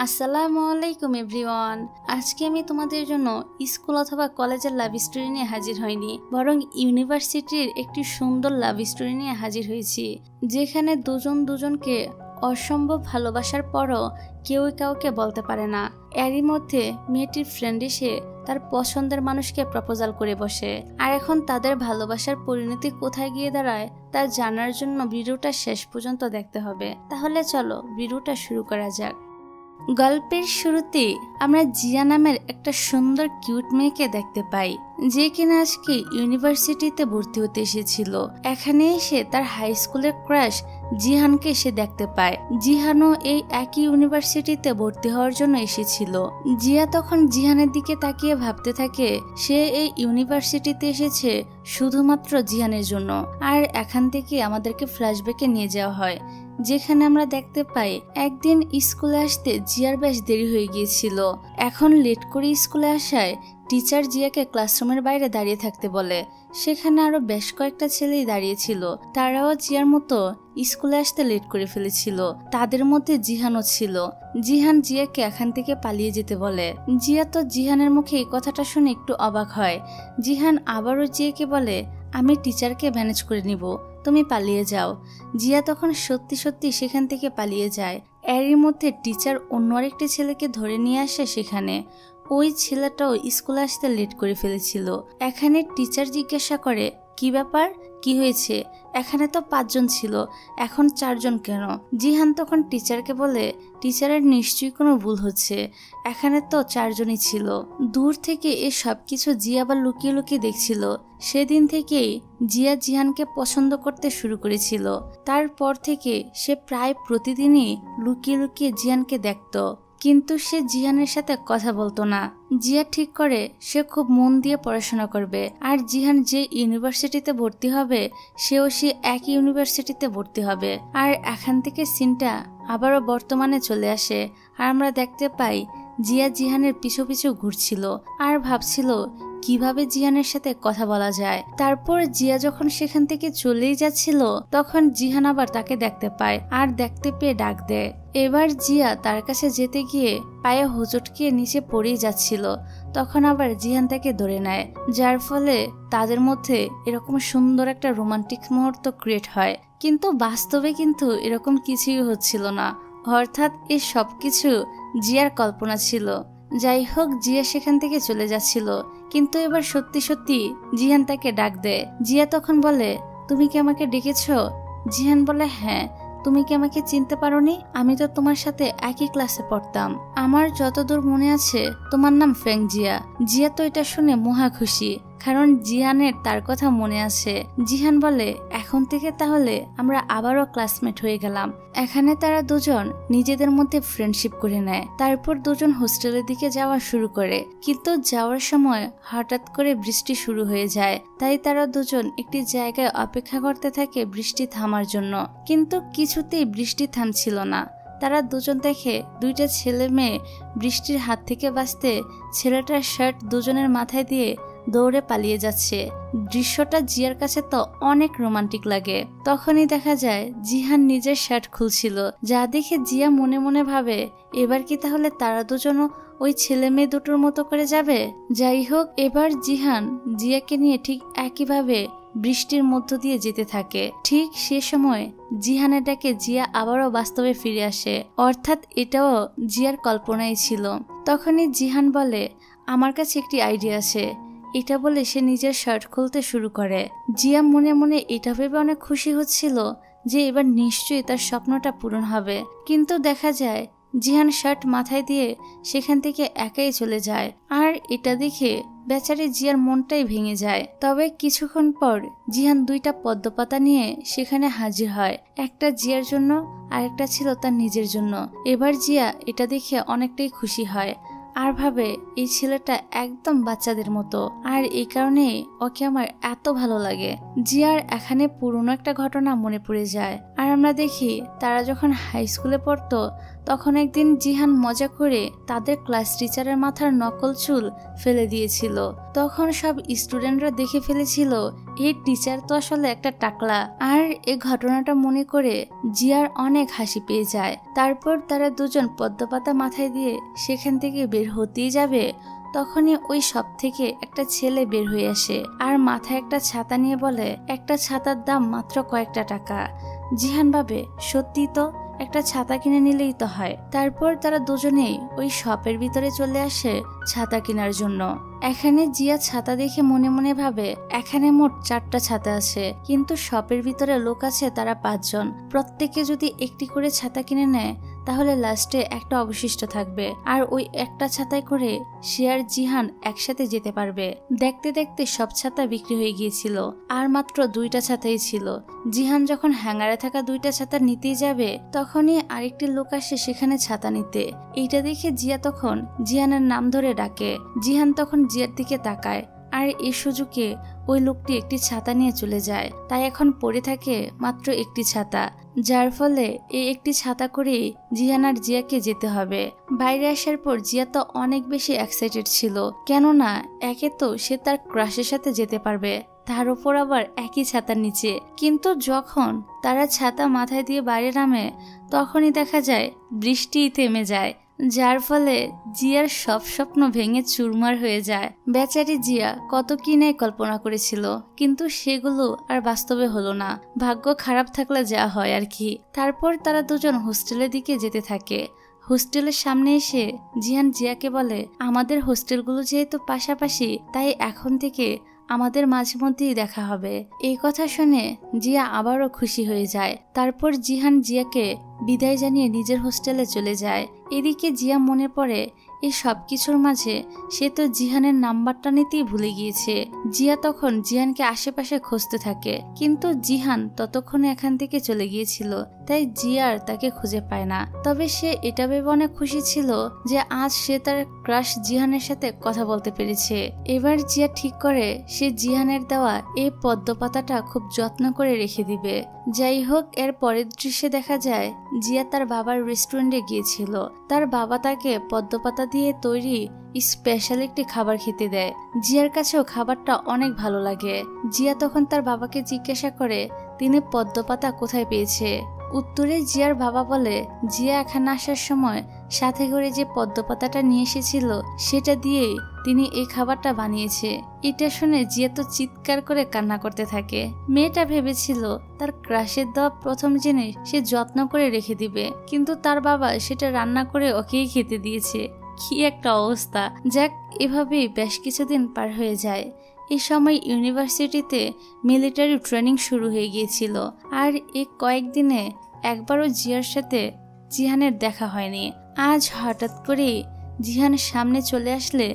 আসসালামু আলাইকুম এভরিওয়ান। আজকে আমি তোমাদের জন্য স্কুল অথবা কলেজের লাভ স্টোরি নিয়ে হাজির হইনি, বরং ইউনিভার্সিটির একটি সুন্দর লাভ স্টোরি নিয়ে হাজির হয়েছি, যেখানে দুজন দুজনকে অসম্ভব ভালোবাসার পরও কেউ কাউকে বলতে পারে না। এরই মধ্যে মেয়েটির ফ্রেন্ড এসে তার পছন্দের মানুষকে প্রপোজাল করে বসে, আর এখন তাদের ভালোবাসার পরিণতি কোথায় গিয়ে দাঁড়ায় তা জানার জন্য ভিডিওটা শেষ পর্যন্ত দেখতে হবে। তাহলে চলো ভিডিওটা শুরু করা যাক। গল্পের শুরুতে আমরা জিয়া নামের একটা সুন্দর কিউট মেয়েকে দেখতে পাই, যে কিনা আজকে ইউনিভার্সিটিতে ভর্তি হতে এসেছিল। এখানে এসে তার হাই স্কুলের ক্রাশ জিহানকে সে দেখতে পায়। জিহানও এই একই ইউনিভার্সিটিতে ভর্তি হওয়ার জন্য এসেছিল। জিয়া তখন জিহানের দিকে তাকিয়ে ভাবতে থাকে সে এই ইউনিভার্সিটিতে এসেছে শুধুমাত্র জিহানের জন্য। আর এখান থেকে আমাদেরকে ফ্ল্যাশব্যাকে নিয়ে যাওয়া হয়, যেখানে আমরা দেখতে পাই একদিন স্কুলে আসতে জিয়ার বেশ দেরি হয়ে গিয়েছিল। এখন লেট করে স্কুলে আসায় টিচার জিয়াকে ক্লাসরুমের বাইরে দাঁড়িয়ে থাকতে বলে। সেখানে আরো বেশ কয়েকটা ছেলেই দাঁড়িয়েছিল, তারাও জিয়ার মতো স্কুলে আসতে লেট করে ফেলেছিল। তাদের মধ্যে জিহানও ছিল। জিহান জিয়াকে এখান থেকে পালিয়ে যেতে বলে। জিয়া তো জিহানের মুখে এই কথাটা শুনে একটু অবাক হয়। জিহান আবারও জিয়াকে বলে, আমি টিচারকে ম্যানেজ করে নিব, তুমি পালিয়ে যাও। জিয়া তখন সত্যি সত্যি সেখান থেকে পালিয়ে যায়। এরই মধ্যে টিচার অন্য আরেকটি ছেলেকে ধরে নিয়ে আসে সেখানে। ওই ছেলেটাও স্কুলে আসতে লেট করে ফেলেছিল। এখানে টিচার জিজ্ঞাসা করে, কি ব্যাপার, কি হয়েছে? এখানে তো 5 জন ছিল, এখন 4 জন কেন? জিহান তখন টিচারকে বলে, টিচারের নিশ্চয়ই কোনো ভুল হচ্ছে, এখানে তো 4 জনই ছিল। দূর থেকে এ সব কিছু জিয়া আবার লুকিয়ে লুকিয়ে দেখছিল। সেদিন থেকেই জিয়া জিহানকে পছন্দ করতে শুরু করেছিল। তারপর থেকে সে প্রায় প্রতিদিনই লুকিয়ে লুকিয়ে জিহানকে দেখত, কিন্তু সে জিহানের সাথে কথা বলতো না। জিয়া ঠিক করে সে খুব মন দিয়ে পড়াশোনা করবে, আর জিহান যে ইউনিভার্সিটিতে ভর্তি হবে সেও সে একই ইউনিভার্সিটিতে ভর্তি হবে। আর এখান থেকে সিনটা আবারও বর্তমানে চলে আসে, আর আমরা দেখতে পাই জিয়া জিহানের পিছু পিছু ঘুরছিল আর ভাবছিল কিভাবে জিহানের সাথে কথা বলা যায়। তারপর জিয়া যখন সেখান থেকে চলেই যাচ্ছিল, তখন জিহান আবার তাকে দেখতে পায়, আর দেখতে পেয়ে ডাক দেয়। এবার জিয়া তার কাছে যেতে গিয়ে পায়ে হোঁচটকে নিচে পড়েই যাচ্ছিল। তখন আবার জিহান তাকে ধরে নেয়, যার ফলে তাদের মধ্যে এরকম সুন্দর একটা রোমান্টিক মুহূর্ত ক্রিয়েট হয়। কিন্তু বাস্তবে কিন্তু এরকম কিছুই হচ্ছিল না, অর্থাৎ এই সবকিছু জিয়ার কল্পনা ছিল। যাই হোক, জিয়া সেখান থেকে চলে যাচ্ছিল, কিন্তু এবার সত্যি সত্যি জিহান তাকে ডাক দেয়। জিয়া তখন বলে, তুমি কি আমাকে ডেকেছো? জিহান বলে, হ্যাঁ। তুমি কি আমাকে চিনতে পারোনি? আমি তো তোমার সাথে একই ক্লাসে পড়তাম। আমার যতদূর মনে আছে তোমার নাম ফ্যাং জিয়া। জিয়া তো এটা শুনে মহা খুশি, কারণ জিহানের তার কথা মনে আছে। জিহান বলে, এখন থেকে তাহলে আমরা আবারও ক্লাসমেট হয়ে গেলাম। এখানে তারা দুজন নিজেদের মধ্যে ফ্রেন্ডশিপ করে নেয়। তারপর দুজন হোস্টেলের দিকে যাওয়া শুরু করে, কিন্তু যাওয়ার সময় হঠাৎ করে বৃষ্টি শুরু হয়ে যায়। তাই তারা দুজন একটি জায়গায় অপেক্ষা করতে থাকে বৃষ্টি থামার জন্য, কিন্তু কিছুতেই বৃষ্টি থামছিল না। তারা দুজন দেখে দুইটা ছেলে মেয়ে বৃষ্টির হাত থেকে বাঁচতে ছেলেটার শার্ট দুজনের মাথায় দিয়ে দৌড়ে পালিয়ে যাচ্ছে। দৃশ্যটা জিয়ার কাছে তো অনেক রোমান্টিক লাগে। তখনই দেখা যায় জিহান নিজের শার্ট খুলছিল, যা দেখে জিয়া মনে মনে ভাবে, এবার কি তাহলে তারা দুজনও ওই ছেলে মেয়ে দুটোর মতো করে যাবে? যাই হোক, এবার জিহান জিয়াকে নিয়ে ঠিক একইভাবে বৃষ্টির মধ্য দিয়ে যেতে থাকে। ঠিক সে সময় জিহানের ডাকে জিয়া আবারও বাস্তবে ফিরে আসে, অর্থাৎ এটাও জিয়ার কল্পনাই ছিল। তখনই জিহান বলে, আমার কাছে একটি আইডিয়া আছে। এটা বলে সে নিজের শার্ট খুলতে শুরু করে। জিয়া মনে মনে এটা ভেবে অনেক খুশি হচ্ছিল যে এবার নিশ্চয়ই তার স্বপ্নটা পূরণ হবে, কিন্তু দেখা যায় জিহান শার্ট মাথায় দিয়ে সেখান থেকে একাই চলে যায়। আর এটা দেখে বেচারি জিয়ার মনটাই ভেঙে যায়। তবে কিছুক্ষণ পর জিহান 2টা পদ্মপাতা নিয়ে সেখানে হাজির হয়, একটা জিয়ার জন্য আর একটা ছিল তার নিজের জন্য। এবার জিয়া এটা দেখে অনেকটাই খুশি হয়, আর ভাবে এই ছেলেটা একদম বাচ্চাদের মতো, আর এই কারণে ওকে আমার এত ভালো লাগে। জিয়ার এখানে পুরনো একটা ঘটনা মনে পড়ে যায়, আর আমরা দেখি তারা যখন হাই স্কুলে পড়তো তখন একদিন জিহান মজা করে তাদের ক্লাস টিচারের মাথার নকল চুল ফেলে দিয়েছিল। তখন সব স্টুডেন্টরা দেখে ফেলেছিল এই টিচার তো আসলে একটা টাকলা। আর এই ঘটনাটা মনে করে জিয়ার অনেক হাসি পেয়ে যায়। তারপর তারা দুজন পদ্মপাতা মাথায় দিয়ে সেখান থেকে বের হতেই যাবে, তখনই ওই সব থেকে একটা ছেলে বের হয়ে আসে আর মাথায় একটা ছাতা নিয়ে বলে একটা ছাতার দাম মাত্র কয়েকটা টাকা। জিহান ভাবে সত্যি তো, একটা ছাতা কিনে নিলেই তো হয়। তারপর তারা দুজনেই ওই শপের ভিতরে চলে আসে ছাতা কেনার জন্য। এখানে জিয়া ছাতা দেখে মনে মনে ভাবে এখানে মোট 4টা ছাতা আছে, কিন্তু শপের ভিতরে লোক আছে তারা 5 জন। প্রত্যেকে যদি একটি করে ছাতা কিনে নেয় তাহলে লাস্টে একটা অবশিষ্ট থাকবে, আর ওই একটা ছাতায় করে সে আর জিহান একসাথে যেতে পারবে। দেখতে দেখতে সব ছাতা বিক্রি হয়ে গিয়েছিল, আর মাত্র 2টা ছাতাই ছিল। জিহান যখন হ্যাঙ্গারে থাকা 2টা ছাতা নিতেই যাবে তখনই আরেকটি লোক আসে সেখানে ছাতা নিতে। এইটা দেখে জিয়া তখন জিহানের নাম ধরে ডাকে। জিহান তখন জিয়ার দিকে তাকায়, আর এই সুযোগে ওই লোকটি একটি ছাতা নিয়ে চলে যায়। তাই এখন পড়ে থাকে মাত্র একটি ছাতা, যার ফলে এই একটি ছাতা করে জিহান আর জিয়াকে যেতে হবে। বাইরে আসার পর জিয়া তো অনেক বেশি এক্সাইটেড ছিল, কেননা একে তো সে তার ক্রাশের সাথে যেতে পারবে, তার উপর আবার একই ছাতার নিচে। কিন্তু যখন তারা ছাতা মাথায় দিয়ে বাইরে নামে তখনই দেখা যায় বৃষ্টি থেমে যায়, যার ফলে জিয়ার সব স্বপ্ন ভেঙে চুরমার হয়ে যায়। বেচারি জিয়া কত কি নাই কল্পনা করেছিল, কিন্তু সেগুলো আর বাস্তবে হলো না। ভাগ্য খারাপ থাকলে যা হয় আর কি। তারপর তারা দুজন হোস্টেলের দিকে যেতে থাকে। হোস্টেলের সামনে এসে জিহান জিয়াকে বলে আমাদের হোস্টেলগুলো যেহেতু পাশাপাশি তাই এখন থেকে আমাদের মাঝে মধ্যেই দেখা হবে। এই কথা শুনে জিয়া আবারও খুশি হয়ে যায়। তারপর জিহান জিয়াকে বিদায় জানিয়ে নিজের হোস্টেলে চলে যায়। এদিকে জিয়া মনে পড়ে এই সব কিছুর মাঝে সে তো জিহানের নাম্বারটা নিতেই ভুলে গিয়েছে। জিয়া তখন জিহানকে আশেপাশে খুঁজতে থাকে, কিন্তু জিহান ততক্ষণে এখান থেকে চলে গিয়েছিল, তাই জিয়া আর তাকে খুঁজে পায় না। তবে সে এটা ভেবে অনেক খুশি ছিল যে আজ সে তার ক্রাশ জিহানের সাথে কথা বলতে পেরেছে। এবার জিয়া ঠিক করে সে জিহানের দেওয়া এই পদ্মপাতাটা খুব যত্ন করে রেখে দিবে। যাই হোক, এর পরের দৃশ্যে দেখা যায় জিয়া তার বাবার রেস্টুরেন্টে গিয়েছিল। তার বাবা তাকে পদ্মপাতা দিয়ে তৈরি স্পেশাল একটি খাবার খেতে দেয়। জিয়ার কাছেও খাবারটা অনেক ভালো লাগে। জিয়া তখন তার বাবাকে জিজ্ঞাসা করে তিনি পদ্মপাতা কোথায় পেয়েছে। উত্তরে জিয়ার বাবা বলে জিয়া এখানে আসার সময় সাথে করে যে পদ্মপাতাটা নিয়ে এসেছিল সেটা দিয়েই তিনি এই খাবারটা বানিয়েছে। এটা শুনে জিয়া তো চিৎকার করে কান্না করতে থাকে। মেয়েটা ভেবেছিল তার ক্রাশের দেওয়া প্রথম জিনিস সে যত্ন করে রেখে দিবে, কিন্তু তার বাবা সেটা রান্না করে ওকেই খেতে দিয়েছে। কি একটা অবস্থা। যাক, এভাবেই বেশ কিছুদিন পার হয়ে যায়। এই সময় ইউনিভার্সিটিতে মিলিটারি ট্রেনিং শুরু হয়ে গিয়েছিল, আর এই কয়েকদিনে একবারও জিয়ার সাথে জিহানের দেখা হয়নি। আজ হঠাৎ করে জিহানের সামনে চলে আসলে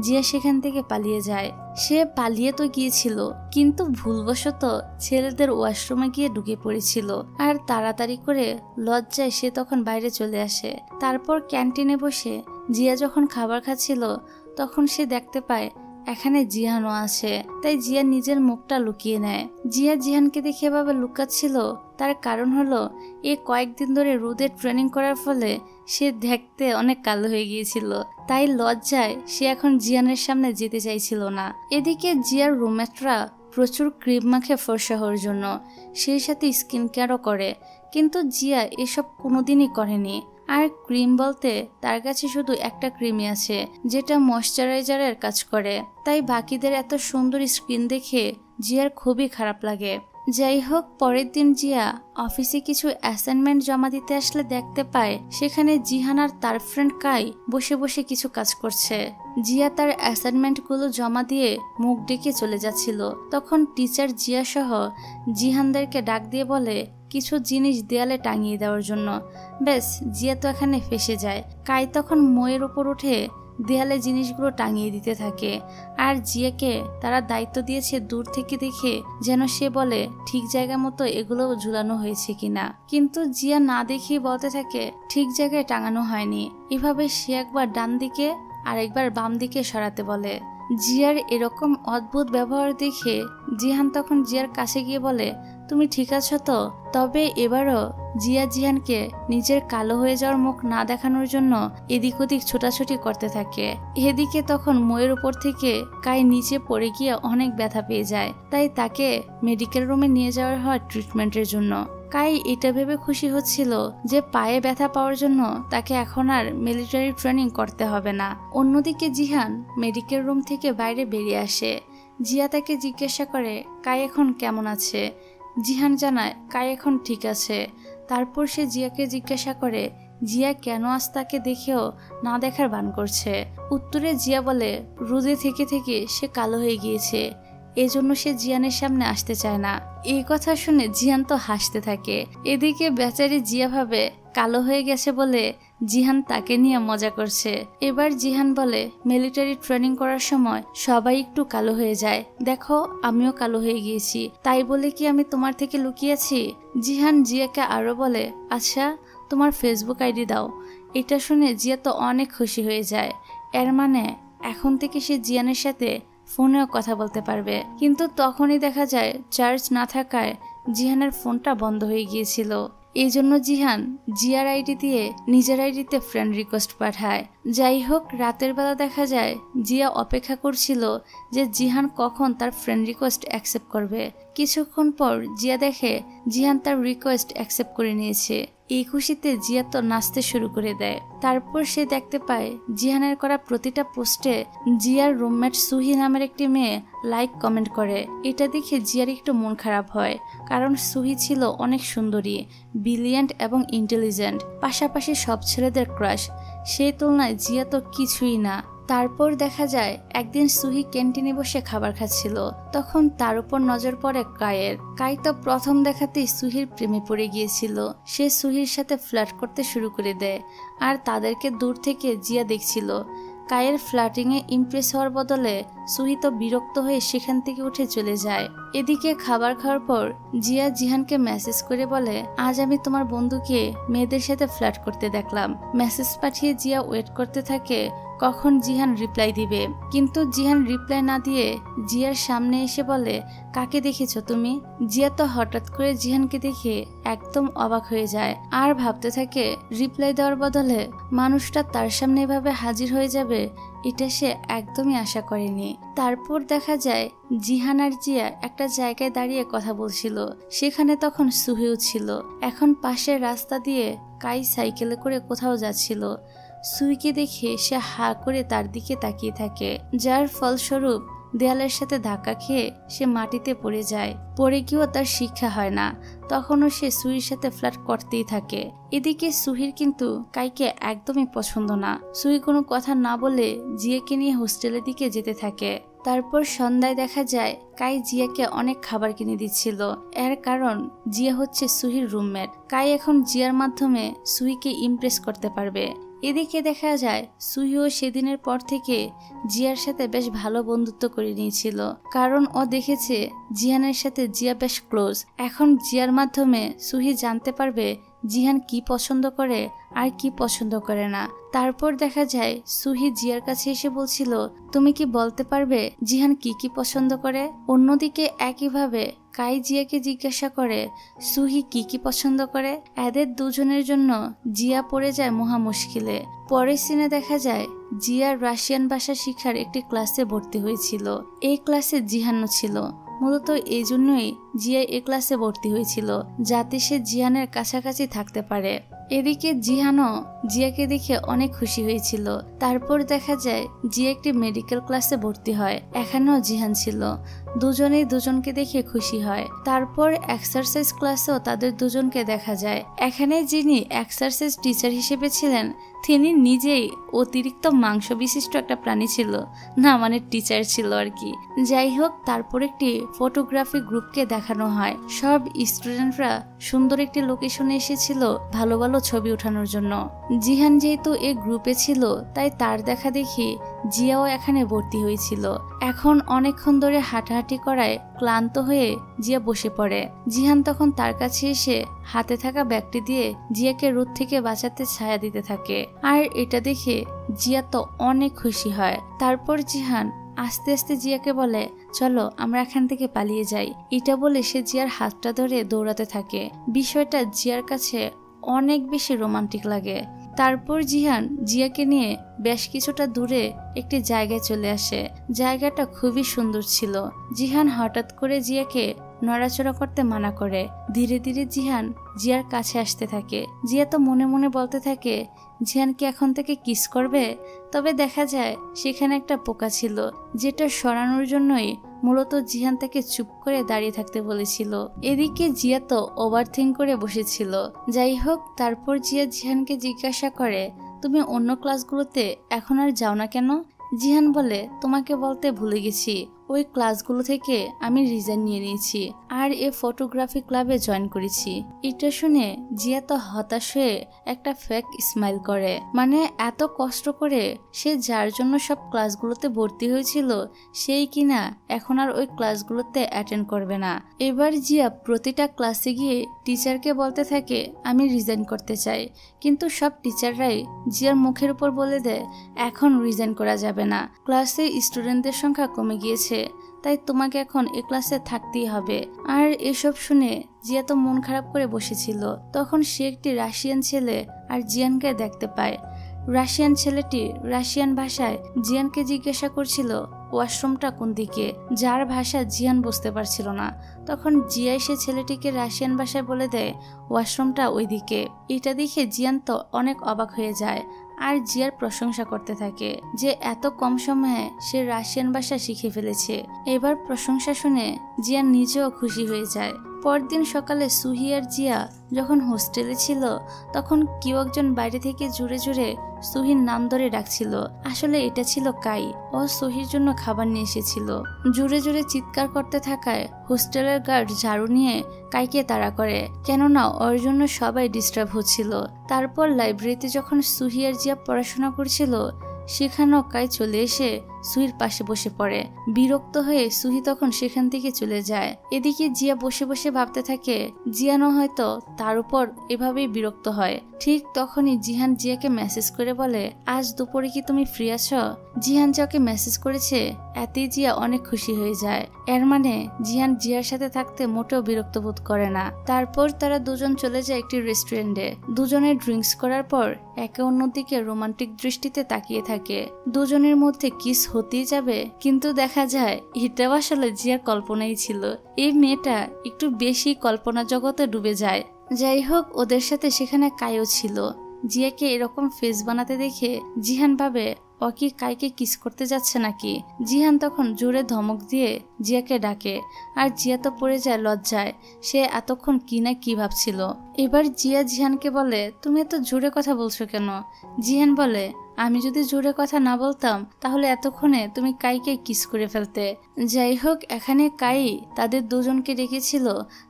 জিয়া সেখান থেকে পালিয়ে যায়। সে পালিয়ে তো গিয়েছিল, কিন্তু ভুলবশত ছেলেদের ওয়াশরুমে গিয়ে ঢুকে পড়েছিল, আর তাড়াতাড়ি করে লজ্জায় সে তখন বাইরে চলে আসে। তারপর ক্যান্টিনে বসে জিয়া যখন খাবার খাচ্ছিল তখন সে দেখতে পায় এখানে জিহানও আছে, তাই জিয়া নিজের মুখটা লুকিয়ে নেয়। জিয়া জিহানকে দেখে এভাবে লুকাচ্ছিল তার কারণ হলো এই কয়েকদিন ধরে রোদে ট্রেনিং করার ফলে সে দেখতে অনেক কালো হয়ে গিয়েছিল, তাই লজ্জায় সে এখন জিহানের সামনে যেতে চাইছিল না। এদিকে জিয়ার রুমমেটরা প্রচুর ক্রিম মাখে ফর্সা হওয়ার জন্য, সেই সাথে স্কিন কেয়ারও করে, কিন্তু জিয়া এসব কোনোদিনই করেনি। আর ক্রিম বলতে তার কাছে শুধু একটা ক্রিমই আছে যেটা ময়শ্চারাইজারের কাজ করে, তাই বাকিদের এত সুন্দর স্কিন দেখে জিয়ার খুবই খারাপ লাগে। যাই হোক, পরের দিন জিয়া অফিসে কিছু অ্যাসাইনমেন্ট জমা দিতে আসলে দেখতে পায় সেখানে জিহান আর তার ফ্রেন্ড কাই বসে বসে কিছু কাজ করছে। জিয়া তার অ্যাসাইনমেন্টগুলো জমা দিয়ে মুখ ডেকে চলে যাচ্ছিল, তখন টিচার জিয়া সহ জিহানদেরকে ডাক দিয়ে বলে কিছু জিনিস দেয়ালে টাঙিয়ে দেওয়ার জন্য। ব্যাস, জিয়া তো এখানে ফেসে যায়। কাই তখন ময়ের উপর উঠে দেয়ালে জিনিসগুলো টাঙিয়ে দিতে থাকে, আর জিয়াকে তারা দায়িত্ব দিয়েছে দূর থেকে দেখে যেন সে বলে ঠিক জায়গা মতো এগুলো ঝুলানো হয়েছে কিনা। কিন্তু জিয়া না দেখেই বলতে থাকে ঠিক জায়গায় টাঙানো হয়নি। এভাবে সে একবার ডান দিকে আর একবার বাম দিকে সরাতে বলে। জিয়ার এরকম অদ্ভুত ব্যবহার দেখে জিহান তখন জিয়ার কাছে গিয়ে বলে তুমি ঠিক আছো তো? তবে এবারও জিয়া জিহানকে নিজের কালো হয়ে যাওয়ার মুখ না দেখানোর জন্য এদিক ওদিক ছোটাছুটি করতে থাকে। এদিকে তখন ময়ের উপর থেকে কাই নিচে পড়ে গিয়ে অনেক ব্যথা পেয়ে যায়, তাই তাকে মেডিকেল রুমে নিয়ে যাওয়া হয় ট্রিটমেন্টের জন্য। কাই এটা ভেবে খুশি হচ্ছিল যে পায়ে ব্যথা পাওয়ার জন্য তাকে এখন আর মিলিটারি ট্রেনিং করতে হবে না। অন্যদিকে জিহান মেডিকেল রুম থেকে বাইরে বেরিয়ে আসে। জিয়া তাকে জিজ্ঞাসা করে কাই এখন কেমন আছে। জিহান জানায় কাই এখন ঠিক আছে। তারপর সে জিয়াকে জিজ্ঞাসা করে জিয়া কেন আজ তাকে দেখেও না দেখার ভান করছে। উত্তরে জিয়া বলে রোদে থেকে থেকে সে কালো হয়ে গিয়েছে, এজন্য সে জিয়ানের সামনে আসতে চায় না। এই কথা শুনে জিহান তো হাসতে থাকে। এদিকে বেচারি জিয়া ভাবে কালো হয়ে গেছে বলে জিহান তাকে নিয়ে মজা করছে। এবার জিহান বলে মিলিটারি ট্রেনিং করার সময় সবাই একটু কালো হয়ে যায়, দেখো আমিও কালো হয়ে গিয়েছি, তাই বলে কি আমি তোমার থেকে লুকিয়েছি? জিহান জিয়াকে আরো বলে আচ্ছা তোমার ফেসবুক আইডি দাও। এটা শুনে জিয়া তো অনেক খুশি হয়ে যায়। এর মানে এখন থেকে সে জিয়ানের সাথে ফোনেও কথা বলতে পারবে। কিন্তু তখনই দেখা যায় চার্জ না থাকায় জিহানের ফোনটা বন্ধ হয়ে গিয়েছিল। এই জন্য জিহান জিয়ার আইডি দিয়ে নিজের আইডিতে ফ্রেন্ড রিকোয়েস্ট পাঠায়। যাই হোক, রাতের বেলা দেখা যায় জিয়া অপেক্ষা করছিল যে জিহান কখন তার ফ্রেন্ড রিকোয়েস্ট অ্যাকসেপ্ট করবে। কিছুক্ষণ পর জিয়া দেখে জিহান তার রিকোয়েস্ট অ্যাকসেপ্ট করে নিয়েছে। এই খুশিতে জিয়া তো নাচতে শুরু করে দেয়। তারপর সে দেখতে পায় জিহানের করা প্রতিটা পোস্টে জিয়ার রুমমেট সুহি নামের একটি মেয়ে লাইক কমেন্ট করে। এটা দেখে জিয়ার একটু মন খারাপ হয়, কারণ সুহি ছিল অনেক সুন্দরী, ব্রিলিয়ান্ট এবং ইন্টেলিজেন্ট, পাশাপাশি সব ছেলেদের ক্রাশ। সেই তুলনায় জিয়া তো কিছুই না। তারপর দেখা যায় একদিন সুহি ক্যান্টিনে বসে খাবার খাচ্ছিল, তখন তার উপর নজর পড়ে কায়ের। কাই তো প্রথম দেখাতেই সুহির প্রেমে পড়ে গিয়েছিল। সে সুহির সাথে ফ্লার্ট করতে শুরু করে দেয়, আর তাদেরকে দূর থেকে জিয়া দেখছিল। কায়ের ফ্লার্টিংয়ে ইমপ্রেস হওয়ার বদলে সুহি তো বিরক্ত হয়ে সেখান থেকে উঠে চলে যায়। এদিকে খাবার খাওয়ার পর জিয়া জিহানকে মেসেজ করে বলে আজ আমি তোমার বন্ধুকে মেয়েদের সাথে ফ্লার্ট করতে দেখলাম। মেসেজ পাঠিয়ে জিয়া ওয়েট করতে থাকে কখন জিহান রিপ্লাই দিবে, কিন্তু জিহান রিপ্লাই না দিয়ে জিয়ার সামনে এসে বলে কাকে দেখেছো তুমি? জিয়া তো হঠাৎ করে জিহানকে দেখে একদম অবাক হয়ে যায়, আর ভাবতে থাকে রিপ্লাই দেওয়ার বদলে মানুষটা তার সামনে এভাবে হাজির হয়ে যাবে এটা সে একদমই আশা করেনি। তারপর দেখা যায় জিহান আর জিয়া একটা জায়গায় দাঁড়িয়ে কথা বলছিল। সেখানে তখন সুহিও ছিল। এখন পাশের রাস্তা দিয়ে কাই সাইকেলে করে কোথাও যাচ্ছিল। সুহিকে দেখে সে হা করে তার দিকে তাকিয়ে থাকে, যার ফলস্বরূপ দেয়ালের সাথে ধাক্কা খেয়ে সে মাটিতে পড়ে যায়। পড়ে গিয়েও তার শিক্ষা হয় না, তখনও সে সুহির সাথে ফ্লার্ট করতেই থাকে। এদিকে সুহির কিন্তু কাইকে একদমই পছন্দ না। সুহি কোনো কথা না বলে জিয়াকে নিয়ে হোস্টেলের দিকে যেতে থাকে। তারপর সন্ধ্যায় দেখা যায় কাই জিয়াকে অনেক খাবার কিনে দিচ্ছিল। এর কারণ জিয়া হচ্ছে সুহির রুমমেট। কাই এখন জিয়ার মাধ্যমে সুহিকে ইমপ্রেস করতে পারবে। এদিকে দেখা যায় সুহিও সেদিনের পর থেকে জিয়ার সাথে বেশ ভালো বন্ধুত্ব করে নিয়েছিল, কারণ ও দেখেছে জিহানের সাথে জিয়া বেশ ক্লোজ। এখন জিয়ার মাধ্যমে সুহি জানতে পারবে জিহান কি পছন্দ করে আর কি পছন্দ করে না। তারপর দেখা যায় সুহি জিয়ার কাছে এসে বলছিল তুমি কি বলতে পারবে জিহান কি কি পছন্দ করে? অন্যদিকে একইভাবে কাই জিয়াকে জিজ্ঞাসা করে সুহি কি কি পছন্দ করে। এদের দুজনের জন্য জিয়া পড়ে যায় মহা মুশকিলে। পরের সিনে দেখা যায় জিয়া রাশিয়ান ভাষা শিক্ষার একটি ক্লাসে ভর্তি হয়েছিল। এই ক্লাসে জিহানও ছিল। মূলত এই জন্যই জিয়া এই ক্লাসে ভর্তি হয়েছিল, যাতে সে জিহানের কাছাকাছি থাকতে পারে। এদিকে জিহানও জিয়াকে দেখে অনেক খুশি হয়েছিল। তারপর দেখা যায় জিয়া একটি মেডিকেল ক্লাসে ভর্তি হয়। এখানেও জিহান ছিল। দুজনেই দুজনকে দেখে খুশি হয়। তারপর এক্সারসাইজ ক্লাসেও তাদের দুজনকে দেখা যায়। এখানে যিনি এক্সারসাইজ টিচার হিসেবে ছিলেন তিনি নিজেই অতিরিক্ত মাংস বিশিষ্ট একটা প্রাণী ছিল, না মানে টিচার ছিল আর কি। যাই হোক, তারপর একটি ফটোগ্রাফি গ্রুপকে দেখানো হয়। সব স্টুডেন্টরা সুন্দর একটি লোকেশনে এসেছিল ভালো ভালো ছবি ওঠানোর জন্য। জিহান যেহেতু এই গ্রুপে ছিল তাই তার দেখা দেখি জিয়াও এখানে ভর্তি হয়েছিল। এখন অনেকক্ষণ ধরে হাঁটাহাঁটি করায় ক্লান্ত হয়ে জিয়া বসে পড়ে। জিহান তখন তার কাছে এসে হাতে থাকা ব্যাগটি দিয়ে জিয়াকে রোদ থেকে বাঁচাতে ছায়া দিতে থাকে, আর এটা দেখে জিয়া তো অনেক খুশি হয়। তারপর জিহান আস্তে আস্তে জিয়াকে বলে, চলো আমরা এখান থেকে পালিয়ে যাই। এটা বলে সে জিয়ার হাতটা ধরে দৌড়াতে থাকে। বিষয়টা জিয়ার কাছে অনেক বেশি রোমান্টিক লাগে। তারপর জিহান জিয়াকে নিয়ে বেশ কিছুটা দূরে একটি জায়গায় চলে আসে। জায়গাটা খুবই সুন্দর ছিল। জিহান হঠাৎ করে জিয়াকে নড়াচড়া করতে মানা করে। ধীরে ধীরে জিহান জিয়ার কাছে আসতে থাকে। জিয়া তো মনে মনে বলতে থাকে জিহান কি এখন থেকে কিস করবে। তবে দেখা যায় সেখানে একটা পোকা ছিল, যেটা সরানোর জন্যই মূলত জিহান তাকে চুপ করে দাঁড়িয়ে থাকতে বলেছিল। এদিকে জিয়া তো ওভারথিঙ্ক করে বসেছিল। যাই হোক, তারপর জিয়া জিহানকে জিজ্ঞাসা করে, তুমি অন্য ক্লাসগুলোতে এখন আর যাও না কেন? জিহান বলে, তোমাকে বলতে ভুলে গেছি, ওই ক্লাসগুলো থেকে আমি রিজাইন নিয়ে নিয়েছি আর এ ফটোগ্রাফি ক্লাবে জয়েন করেছি। এটা শুনে জিয়া তো হতাশ হয়ে একটা ফেক স্মাইল করে। মানে এত কষ্ট করে সে যার জন্য সব ক্লাসগুলোতে ভর্তি হয়েছিল সেই কিনা এখন আর ওই ক্লাসগুলোতে অ্যাটেন্ড করবে না। এবার জিয়া প্রতিটা ক্লাসে গিয়ে টিচারকে বলতে থাকে আমি রিজাইন করতে চাই, কিন্তু সব টিচাররাই জিয়ার মুখের উপর বলে দেয় এখন রিজাইন করা যাবে না, ক্লাসে স্টুডেন্টদের সংখ্যা কমে গিয়েছে, তাই তোমাকে এখন এ ক্লাসে থাকতেই হবে। আর এসব শুনে জিয়া তো মন খারাপ করে বসেছিল। তখন সে একটি রাশিয়ান ছেলে আর জিয়ানকে দেখতে পায়। রাশিয়ান ছেলেটি রাশিয়ান ভাষায় জিয়ানকে জিজ্ঞাসা করছিল ওয়াশরুমটা কোন দিকে, যার ভাষা জিয়ান বুঝতে পারছিল না। তখন জিয়া সে ছেলেটিকে রাশিয়ান ভাষায় বলে দেয় ওয়াশরুমটা ওই দিকে। এটা দেখে জিয়ান তো অনেক অবাক হয়ে যায় আর জিয়ার প্রশংসা করতে থাকে যে এত কম সময়ে সে রাশিয়ান ভাষা শিখে ফেলেছে। এবার প্রশংসা শুনে জিয়ান নিজেও খুশি হয়ে যায়। পরদিন সকালে সুহি আর জিয়া যখন হোস্টেলে ছিল তখন কেউ একজন বাইরে থেকে জোরে জোরে সুহির নাম ধরে ডাকছিল। আসলে এটা ছিল কাই। ও সুহির জন্য খাবার নিয়ে এসেছিল। জোরে জোরে চিৎকার করতে থাকায় হোস্টেলের গার্ড ঝাড়ু নিয়ে কাইকে তাড়া করে, কেননা ওর জন্য সবাই ডিস্টার্ব হচ্ছিল। তারপর লাইব্রেরিতে যখন সুহি আর জিয়া পড়াশোনা করছিল সেখানেও কাই চলে এসে সুহির পাশে বসে পড়ে। বিরক্ত হয়ে সুহি তখন সেখান থেকে চলে যায়। এদিকে জিয়া বসে বসে ভাবতে থাকে জিয়ানও হয়তো তার উপর এভাবেই বিরক্ত হয়। ঠিক তখনই জিহান জিয়াকে মেসেজ করে বলে আজ দুপুরে কি তুমি ফ্রি আছো? জিহান জিয়াকে মেসেজ করেছে এতেই জিয়া অনেক খুশি হয়ে যায়। এর মানে জিহান জিয়ার সাথে থাকতে মোটেও বিরক্ত বোধ করে না। তারপর তারা দুজন চলে যায় একটি রেস্টুরেন্টে। দুজনে ড্রিঙ্কস করার পর একে অন্যদিকে রোমান্টিক দৃষ্টিতে তাকিয়ে থাকে। দুজনের মধ্যে কিস হতেই যাবে, কিন্তু দেখা যায় এটাও আসলে জিয়ার কল্পনাই ছিল। এই মেয়েটা একটু বেশি কল্পনা জগতে ডুবে যায়। যাই হোক, ওদের সাথে সেখানে কাইও ছিল। জিয়াকে এরকম ফেস বানাতে দেখে জিহান ভাবে ও কি কাইকে কিস করতে যাচ্ছে নাকি। জিহান তখন জোরে ধমক দিয়ে জিয়াকে ডাকে আর জিয়া তো পড়ে যায় লজ্জায়। সে এতক্ষণ কি না কি ভাবছিল। এবার জিয়া জিহানকে বলে তুমি এত জোরে কথা বলছো কেন? জিহান বলে আমি যদি জোরে কথা না বলতাম তাহলে এতক্ষণে তুমি কাইকে কিস করে ফেলতে। যাই হোক, এখানে কাই তাদের দুজনকে রেখেছিল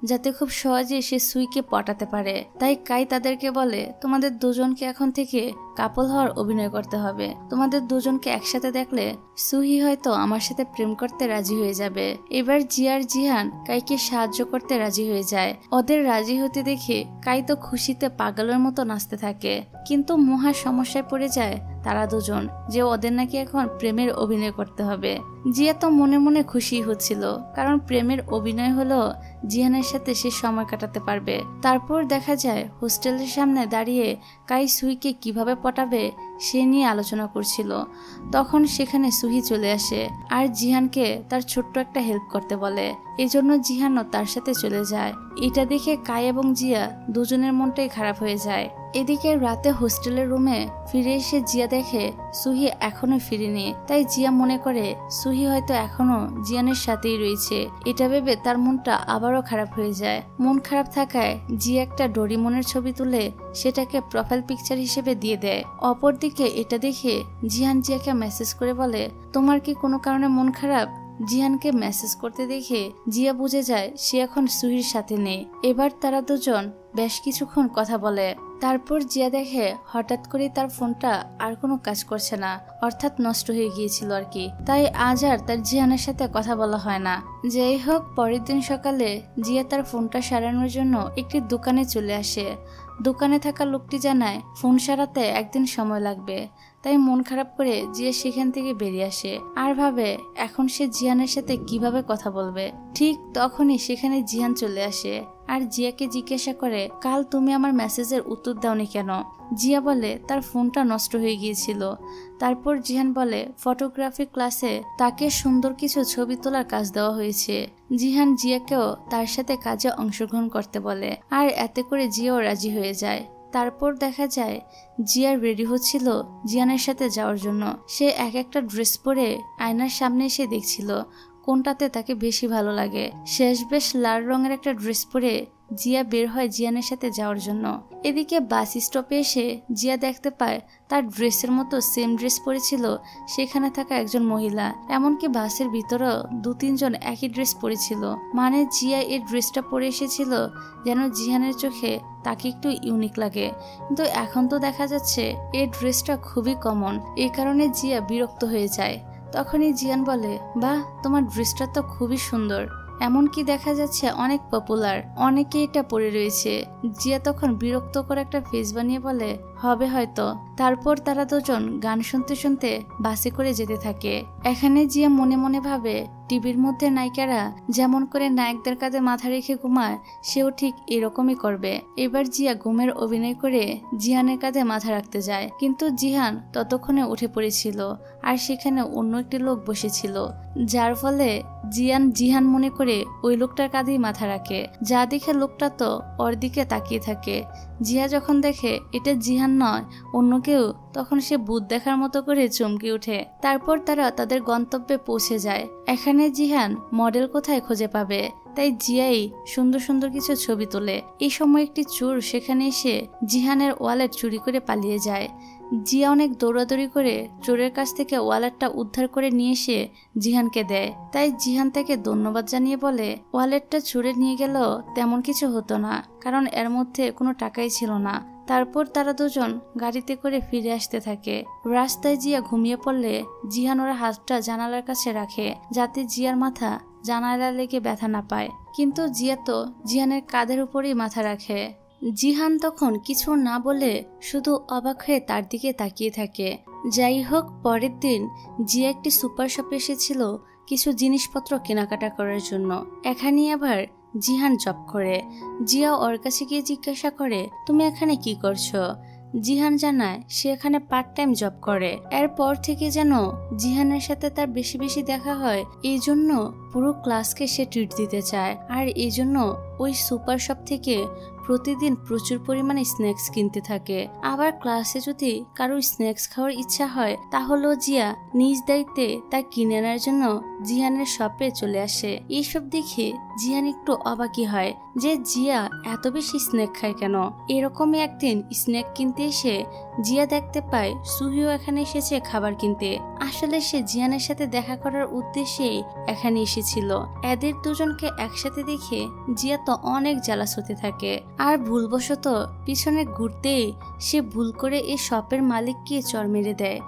যাতে খুব সহজে সে সুইকে পটাতে পারে। তাই কাই তাদেরকে বলে তোমাদের দুজনকে এখন থেকে কাপল হওয়ার অভিনয় করতে হবে। তোমাদের দুজনকে একসাথে দেখলে সুহি হয়তো আমার সাথে প্রেম করতে রাজি হয়ে যাবে। এবার জিয়া আর জিহান কাইকে সাহায্য করতে রাজি হয়ে যায়। ওদের রাজি হতে দেখে কাই তো খুশিতে পাগলের মতো নাচতে থাকে, কিন্তু মহা সমস্যায় পড়ে যায় তারা দুজন যে ওদের নাকি এখন প্রেমের অভিনয় করতে হবে। জিয়া তো মনে মনে খুশি হচ্ছিল, কারণ প্রেমের অভিনয় হলো জিহানের সাথে সে সময় কাটাতে পারবে। তারপর দেখা যায় হোস্টেলের সামনে দাঁড়িয়ে কাই সুহিকে কিভাবে পটাবে সে নিয়ে আলোচনা করছিল। তখন সেখানে সুহি চলে আসে আর জিহানকে তার ছোট্ট একটা হেল্প করতে বলে। এজন্য জিহানও তার সাথে চলে যায়। এটা দেখে কাই এবং জিয়া দুজনের মনটাই খারাপ হয়ে যায়। এদিকে রাতে হোস্টেলের রুমে ফিরে এসে জিয়া দেখে সুহি এখনো ফিরেনি। তাই জিয়া মনে করে সুহি হয়তো এখনো জিয়ানের সাথেই রয়েছে। এটা ভেবে তার মনটা আবারও খারাপ হয়ে যায়। মন খারাপ থাকায় জিয়া একটা ডোরিমনের ছবি তুলে সেটাকে প্রোফাইল পিকচার হিসেবে দিয়ে দেয়। অপরদিকে এটা দেখে জিহান জিয়াকে মেসেজ করে বলে তোমার কি কোনো কারণে মন খারাপ? জিহানকে মেসেজ করতে দেখে জিয়া বুঝে যায় সে এখন সুহির সাথে নেই। এবার তারা দুজন বেশ কিছুক্ষণ কথা বলে। তারপর জিয়া দেখে হঠাৎ করে তার ফোনটা আর কোনো কাজ করছে না, অর্থাৎ নষ্ট হয়ে গিয়েছিল আর কি। তাই আজ আর তার জিহানের সাথে কথা বলা হয় না। যাই হোক, পরের দিন সকালে জিয়া তার ফোনটা সারানোর জন্য একটি দোকানে চলে আসে। দোকানে থাকা লোকটি জানায় ফোন সারাতে একদিন সময় লাগবে। তাই মন খারাপ করে জিয়া সেখান থেকে বেরিয়ে আসে আর ভাবে এখন সে জিহানের সাথে কিভাবে কথা বলবে। ঠিক তখনই সেখানে জিহান চলে আসে আর জিয়াকে জিজ্ঞাসা করে, কাল তুমি আমার মেসেজের উত্তর দাওনি কেন? জিয়া বলে তার ফোনটা নষ্ট হয়ে গিয়েছিল। তারপর জিহান বলে ফটোগ্রাফি ক্লাসে তাকে সুন্দর কিছু ছবি তোলার কাজ দেওয়া হয়েছে। জিহান জিয়াকেও তার সাথে কাজে অংশগ্রহণ করতে বলে আর এতে করে জিয়াও রাজি হয়ে যায়। তারপর দেখা যায় জিয়া রেডি হচ্ছিল জিহানের সাথে যাওয়ার জন্য। সে এক একটা ড্রেস পরে আয়নার সামনে এসে দেখছিল কোনটাতে তাকে বেশি ভালো লাগে। শেষ বেশ লাল রঙের একটা ড্রেস পরে জিয়া বের হয় জিহানের সাথে যাওয়ার জন্য। এদিকে বাস স্টপে এসে জিয়া দেখতে পায় তার ড্রেসের মতো সেম ড্রেস পরেছিল সেখানে থাকা একজন মহিলা। এমনকি বাসের ভিতরেও 2-3 জন একই ড্রেস পরেছিল। মানে জিয়া এই ড্রেসটা পরে এসেছিল যেন জিহানের চোখে তাকে একটু ইউনিক লাগে। কিন্তু এখন তো দেখা যাচ্ছে এই ড্রেসটা খুবই কমন, এই কারণে জিয়া বিরক্ত হয়ে যায়। তখনই জিহান বলে, বাহ, তোমার ড্রেসটা তো খুবই সুন্দর, এমনকি দেখা যাচ্ছে অনেক পপুলার, অনেকে এটা পরে রয়েছে। জিয়া তখন বিরক্ত করে একটা ফেস বানিয়ে বলে, হবে হয়তো। তারপর তারা দুজন গান শুনতে শুনতে বাসে করে যেতে থাকে। এখানে জিয়া মনে মনে ভাবে টিভির মধ্যে নায়িকারা যেমন করে নায়কদের কাঁধে মাথা রেখে ঘুমায় সেও ঠিক এরকমই করবে। এবার জিয়া ঘুমের অভিনয় করে জিহানের কাঁধে মাথা রাখতে যায়, কিন্তু জিহান ততক্ষণে উঠে পড়েছিল আর সেখানে অন্য একটি লোক বসেছিল, যার ফলে জিহান মনে করে ওই লোকটার কাঁধেই মাথা রাখে। যা দেখে লোকটা তো ওর দিকে তাকিয়ে থাকে। জিয়া যখন দেখে এটা জিহান নয় অন্য কেউ, তখন সে ভূত দেখার মতো করে চমকে ওঠে। তারপর তারা তাদের গন্তব্যে পৌঁছে যায়। এখানে জিহান মডেল কোথায় খুঁজে পাবে, তাই জিয়াই সুন্দর সুন্দর কিছু ছবি তোলে। এই সময় একটি চোর সেখানে এসে জিহানের ওয়ালেট চুরি করে পালিয়ে যায়। জিয়া অনেক দৌড়াদৌড়ি করে চোরের কাছ থেকে ওয়ালেটটা উদ্ধার করে নিয়ে এসে জিহানকে দেয়। তাই জিহান তাকে ধন্যবাদ জানিয়ে বলে ওয়ালেটটা চুরে নিয়ে গেলেও তেমন কিছু হতো না, কারণ এর মধ্যে কোনো টাকাই ছিল না। তারপর তারা দুজন গাড়িতে করে ফিরে আসতে থাকে। রাস্তায় জিয়া ঘুমিয়ে পড়লে জিহান ওর হাতটা জানালার কাছে রাখে যাতে জিয়ার মাথা জানালা লেগে ব্যথা না পায়, কিন্তু জিয়া তো জিহানের কাঁধের উপরেই মাথা রাখে। জিহান তখন কিছু না বলে শুধু অবাক হয়ে তার দিকে তাকিয়ে থাকে। যাই হোক, পরের দিন জিয়া একটি সুপার শপে এসেছিল কিছু জিনিসপত্র কেনাকাটা করার জন্য। এখানে আবার জিহান জব করে। জিয়া ওর কাছে গিয়ে জিজ্ঞাসা করে, তুমি এখানে কি করছো? জিহান জানায় সে এখানে পার্ট টাইম জব করে। এরপর থেকে যেন জিহানের সাথে তার বেশি বেশি দেখা হয়, এই জন্য পুরো ক্লাসকে সে ট্রিট দিতে চায়। আর এই জন্য ওই সুপার শপ থেকে প্রতিদিন প্রচুর পরিমাণে স্ন্যাক্স কিনতে থাকে। আবার ক্লাসে যদি কারো স্ন্যাক্স খাওয়ার ইচ্ছা হয় তাহলেও জিয়া নিজ দায়িত্বে তা কিনে আনার জন্য জিহানের শপে চলে আসে। এইসব দেখে জিহান একটু অবাকই হয় যে জিয়া এত বেশি স্ন্যাক খায় কেন। এরকমই একদিন স্ন্যাক কিনতে এসে জিয়া দেখতে পায় সুহিও এখানে এসেছে খাবার কিনতে। আসলে সে জিহানের সাথে দেখা করার উদ্দেশ্যেই এখানে এসেছিল। এদের দুজনকে একসাথে দেখে জিয়া তো অনেক জ্বালাস হতে থাকে। আর ভুলবশত পিছনে ঘুরতেই সে ভুল করে এই শপের মালিককে চড় মেরে দেয়।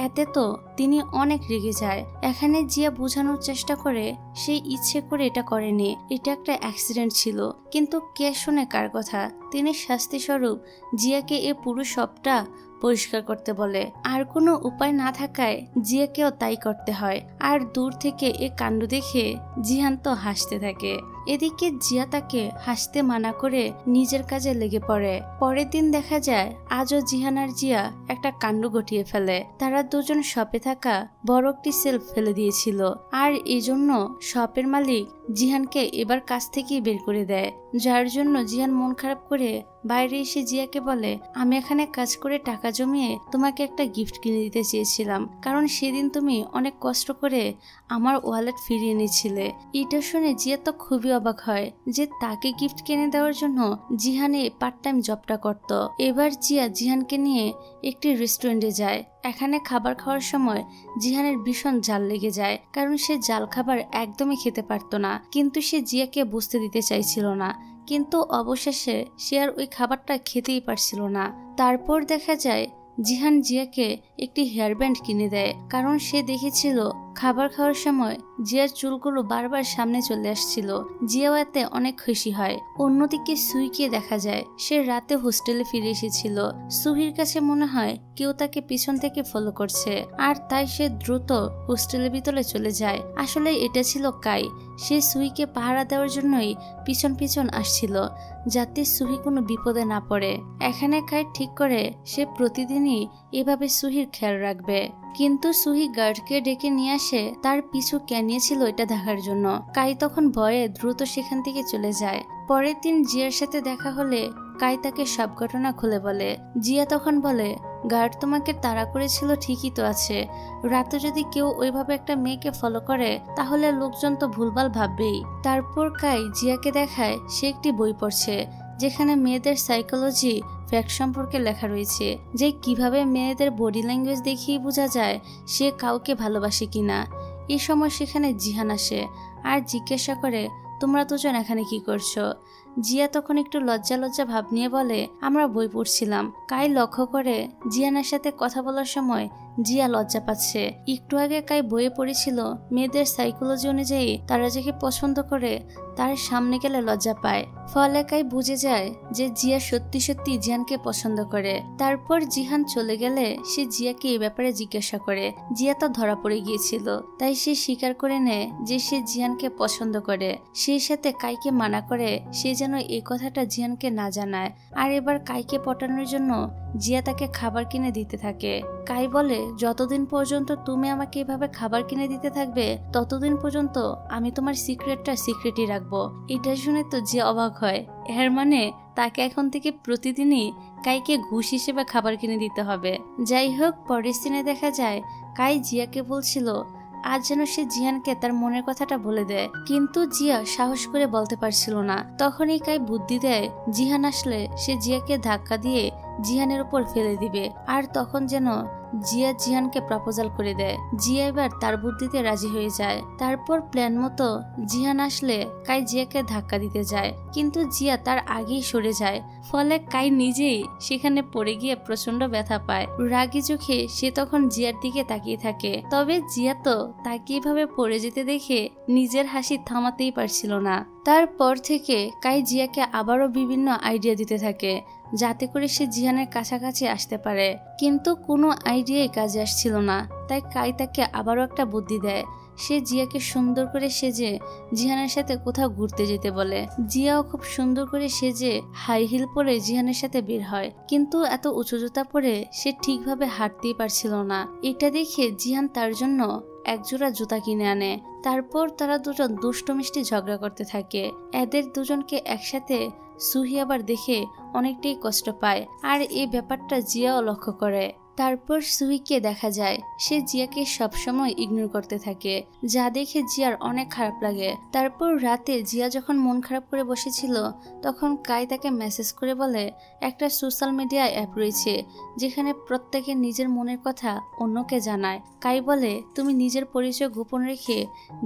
এতে তো তিনি অনেক রেগে যায়। এখানে জিয়া বোঝানোর চেষ্টা করে সে ইচ্ছে করে এটা করেনি, এটা একটা অ্যাক্সিডেন্ট ছিল। কিন্তু কে শুনে কার কথা? তিনি শাস্তি স্বরূপ জিয়াকে এই পুরো শপটা পরিষ্কার করতে বলে। আর কোনো উপায় না থাকায় জিয়াকেও তাই করতে হয়। আর দূর থেকে এ কাণ্ড দেখে জিহান তো হাসতে থাকে। এদিকে জিয়া তাকে হাসতে মানা করে নিজের কাজে লেগে পড়ে। পরের দিন দেখা যায় আজও জিহান আর জিয়া একটা কাণ্ড ঘটিয়ে ফেলে। তারা দুজন শপে থাকা বড় একটি সেলফ ফেলে দিয়েছিল, আর এই জন্য শপের মালিক জিহানকে এবার কাজ থেকেই বের করে দেয়। যার জন্য জিহান মন খারাপ করে বাইরে এসে জিয়াকে বলে, আমি এখানে কাজ করে টাকা জমিয়ে তোমাকে একটা গিফট কিনে দিতে চেয়েছিলাম, কারণ সেদিন তুমি অনেক কষ্ট করে আমার ওয়ালেট ফিরিয়ে নিয়েছিলে। এটা শুনে জিয়া তো খুবই অবাক হয় যে তাকে গিফট কিনে দেওয়ার জন্য জিহানে পার্ট টাইম জবটা করত। এবার জিয়া জিহানকে নিয়ে একটি রেস্টুরেন্টে যায়। এখানে খাবার খাওয়ার সময় জিহানের ভীষণ ঝাল লেগে যায়, কারণ সে ঝাল খাবার একদমই খেতে পারতো না। কিন্তু সে জিয়াকে বুঝতে দিতে চাইছিল না, কিন্তু অবশেষে সে আর ওই খাবারটা খেতেই পারছিল না। তারপর দেখা যায় জিহান জিয়াকে একটি হেয়ার ব্যান্ড কিনে দেয়, কারণ সে দেখেছিল খাবার খাওয়ার সময় জিয়ার চুলগুলো বারবার সামনে চলে আসছিল। জিয়াও এতে অনেক খুশি হয়। অন্যদিকে সুহিকে দেখা যায় সে রাতে হোস্টেলে ফিরে এসেছিল। সুহির কাছে মনে হয় কেউ তাকে পিছন থেকে ফলো করছে, আর তাই সে দ্রুত হোস্টেলের ভিতরে চলে যায়। আসলে এটা ছিল কাই। সে সুহিকে পাহারা দেওয়ার জন্যই পিছন পিছন আসছিল, যাতে সুহি কোনো বিপদে না পড়ে। এখানে কাই ঠিক করে সে প্রতিদিনই এভাবে সুহির খেয়াল রাখবে। কিন্তু সুহি গার্ডকে ডেকে নিয়ে আসে তার পিছু কে নিয়েছিল এটা দেখার জন্য। কাই তখন ভয়ে দ্রুত সেখান থেকে চলে যায়। পরের দিন জিয়ার সাথে দেখা হলে কাই তাকে সব ঘটনা খুলে বলে। জিয়া তখন বলে, গার্ড তোমাকে তাড়া করেছিল ঠিকই তো আছে, রাতে যদি কেউ ওইভাবে একটা মেয়েকে ফলো করে তাহলে লোকজন তো ভুলভাল ভাববেই। তারপর কাই জিয়াকে দেখায় সে একটি বই পড়ছে, যেখানে মেয়েদের সাইকোলজি ফ্যাক্ট সম্পর্কে লেখা রয়েছে, যে কিভাবে মেয়েদের বডি ল্যাঙ্গুয়েজ দেখিয়ে বোঝা যায় সে কাউকে ভালোবাসে কিনা। এই সময় সেখানে জিহান আসে আর জিজ্ঞাসা করে, তোমরা দুজন এখানে কি করছো? জিয়া তখন একটু লজ্জা লজ্জা ভাব নিয়ে বলে, আমরা বই পড়ছিলাম। কাই লক্ষ্য করে জিয়ানের সাথে কথা বলার সময় জিয়া লজ্জা পাচ্ছে। একটু আগে কাই বইয়ে পড়েছিল মেয়েদের সাইকোলজি অনুযায়ী তারা যাকে পছন্দ করে তার সামনে গেলে লজ্জা পায়। ফলে কাই বুঝে যায় যে জিয়া সত্যি সত্যি জিহানকে পছন্দ করে। তারপর জিহান চলে গেলে সে জিয়াকে এই ব্যাপারে জিজ্ঞাসা করে। জিয়া তো ধরা পড়ে গিয়েছিল, তাই সে স্বীকার করে নেয় যে সে জিহানকে পছন্দ করে। সেই সাথে কাইকে মানা করে সে যেন এই কথাটা জিহানকে না জানায়। আর এবার কাইকে পটানোর জন্য জিয়া তাকে খাবার কিনে দিতে থাকে। কাই বলে, যতদিন পর্যন্ত তুমি আমাকে এভাবে খাবার কিনে দিতে থাকবে ততদিন পর্যন্ত আমি তোমার সিক্রেটটা সিক্রেটই রাখবো। এটা শুনে তো জিয়া অবাক হয়। এর মানে তাকে এখন থেকে প্রতিদিনই কাইকে ঘুষ হিসেবে খাবার কিনে দিতে হবে। যাই হোক, পরের সিনে দেখা যায় কাই জিয়াকে বলছিল আজ যেন সে জিহানকে তার মনের কথাটা বলে দেয়, কিন্তু জিয়া সাহস করে বলতে পারছিল না। তখনই কাই বুদ্ধি দেয় জিহান আসলে সে জিয়াকে ধাক্কা দিয়ে জিহানের উপর ফেলে দিবে, আর তখন যেন জিয়া জিহানকে প্রপোজাল করে দেয়। জিয়া এবার তার বুদ্ধিতে রাজি হয়ে যায়। তারপর প্ল্যান মতো জিহান আসলে কাই জিয়াকে ধাক্কা দিতে যায়, কিন্তু জিয়া তার আগেই সরে যায়। ফলে কাই নিজেই সেখানে পড়ে গিয়ে প্রচন্ড ব্যথা পায়। রাগী চোখে সে তখন জিয়ার দিকে তাকিয়ে থাকে। তবে জিয়া তো তাকে এভাবে পড়ে যেতে দেখে নিজের হাসি থামাতেই পারছিল না। তারপর থেকে কাই জিয়াকে আবারও বিভিন্ন আইডিয়া দিতে থাকে যাতে করে সে জিহানের কাছাকাছি আসতে পারে, কিন্তু কোনো আইডিয়াই কাজে আসছিল না। তাই কাই তাকে আবারও একটা বুদ্ধি দেয়। সে জিয়াকে সুন্দর করে সেজে জিহানের সাথে কোথাও ঘুরতে যেতে বলে। জিয়াও খুব সুন্দর করে সেজে হাই হিল পরে জিহানের সাথে বের হয়, কিন্তু এত উঁচু জুতা পরে সে ঠিকভাবে হাঁটতেই পারছিল না। এটা দেখে জিহান তার জন্য একজোড়া জুতা কিনে আনে। তারপর তারা দুজন দুষ্ট মিষ্টি ঝগড়া করতে থাকে। এদের দুজনকে একসাথে সুহি আবার দেখে অনেকটাই কষ্ট পায়, আর এই ব্যাপারটা জিয়াও লক্ষ্য করে। তারপর সুহিকে দেখা যায় সে জিয়াকে সবসময় ইগনোর করতে থাকে, যা দেখে জিয়ার অনেক খারাপ লাগে। তারপর রাতে জিয়া যখন মন খারাপ করে বসেছিল তখন কাই তাকে মেসেজ করে বলে একটা সোশ্যাল মিডিয়া অ্যাপ রয়েছে যেখানে প্রত্যেকে নিজের মনের কথা অন্যকে জানায়। কাই বলে তুমি নিজের পরিচয় গোপন রেখে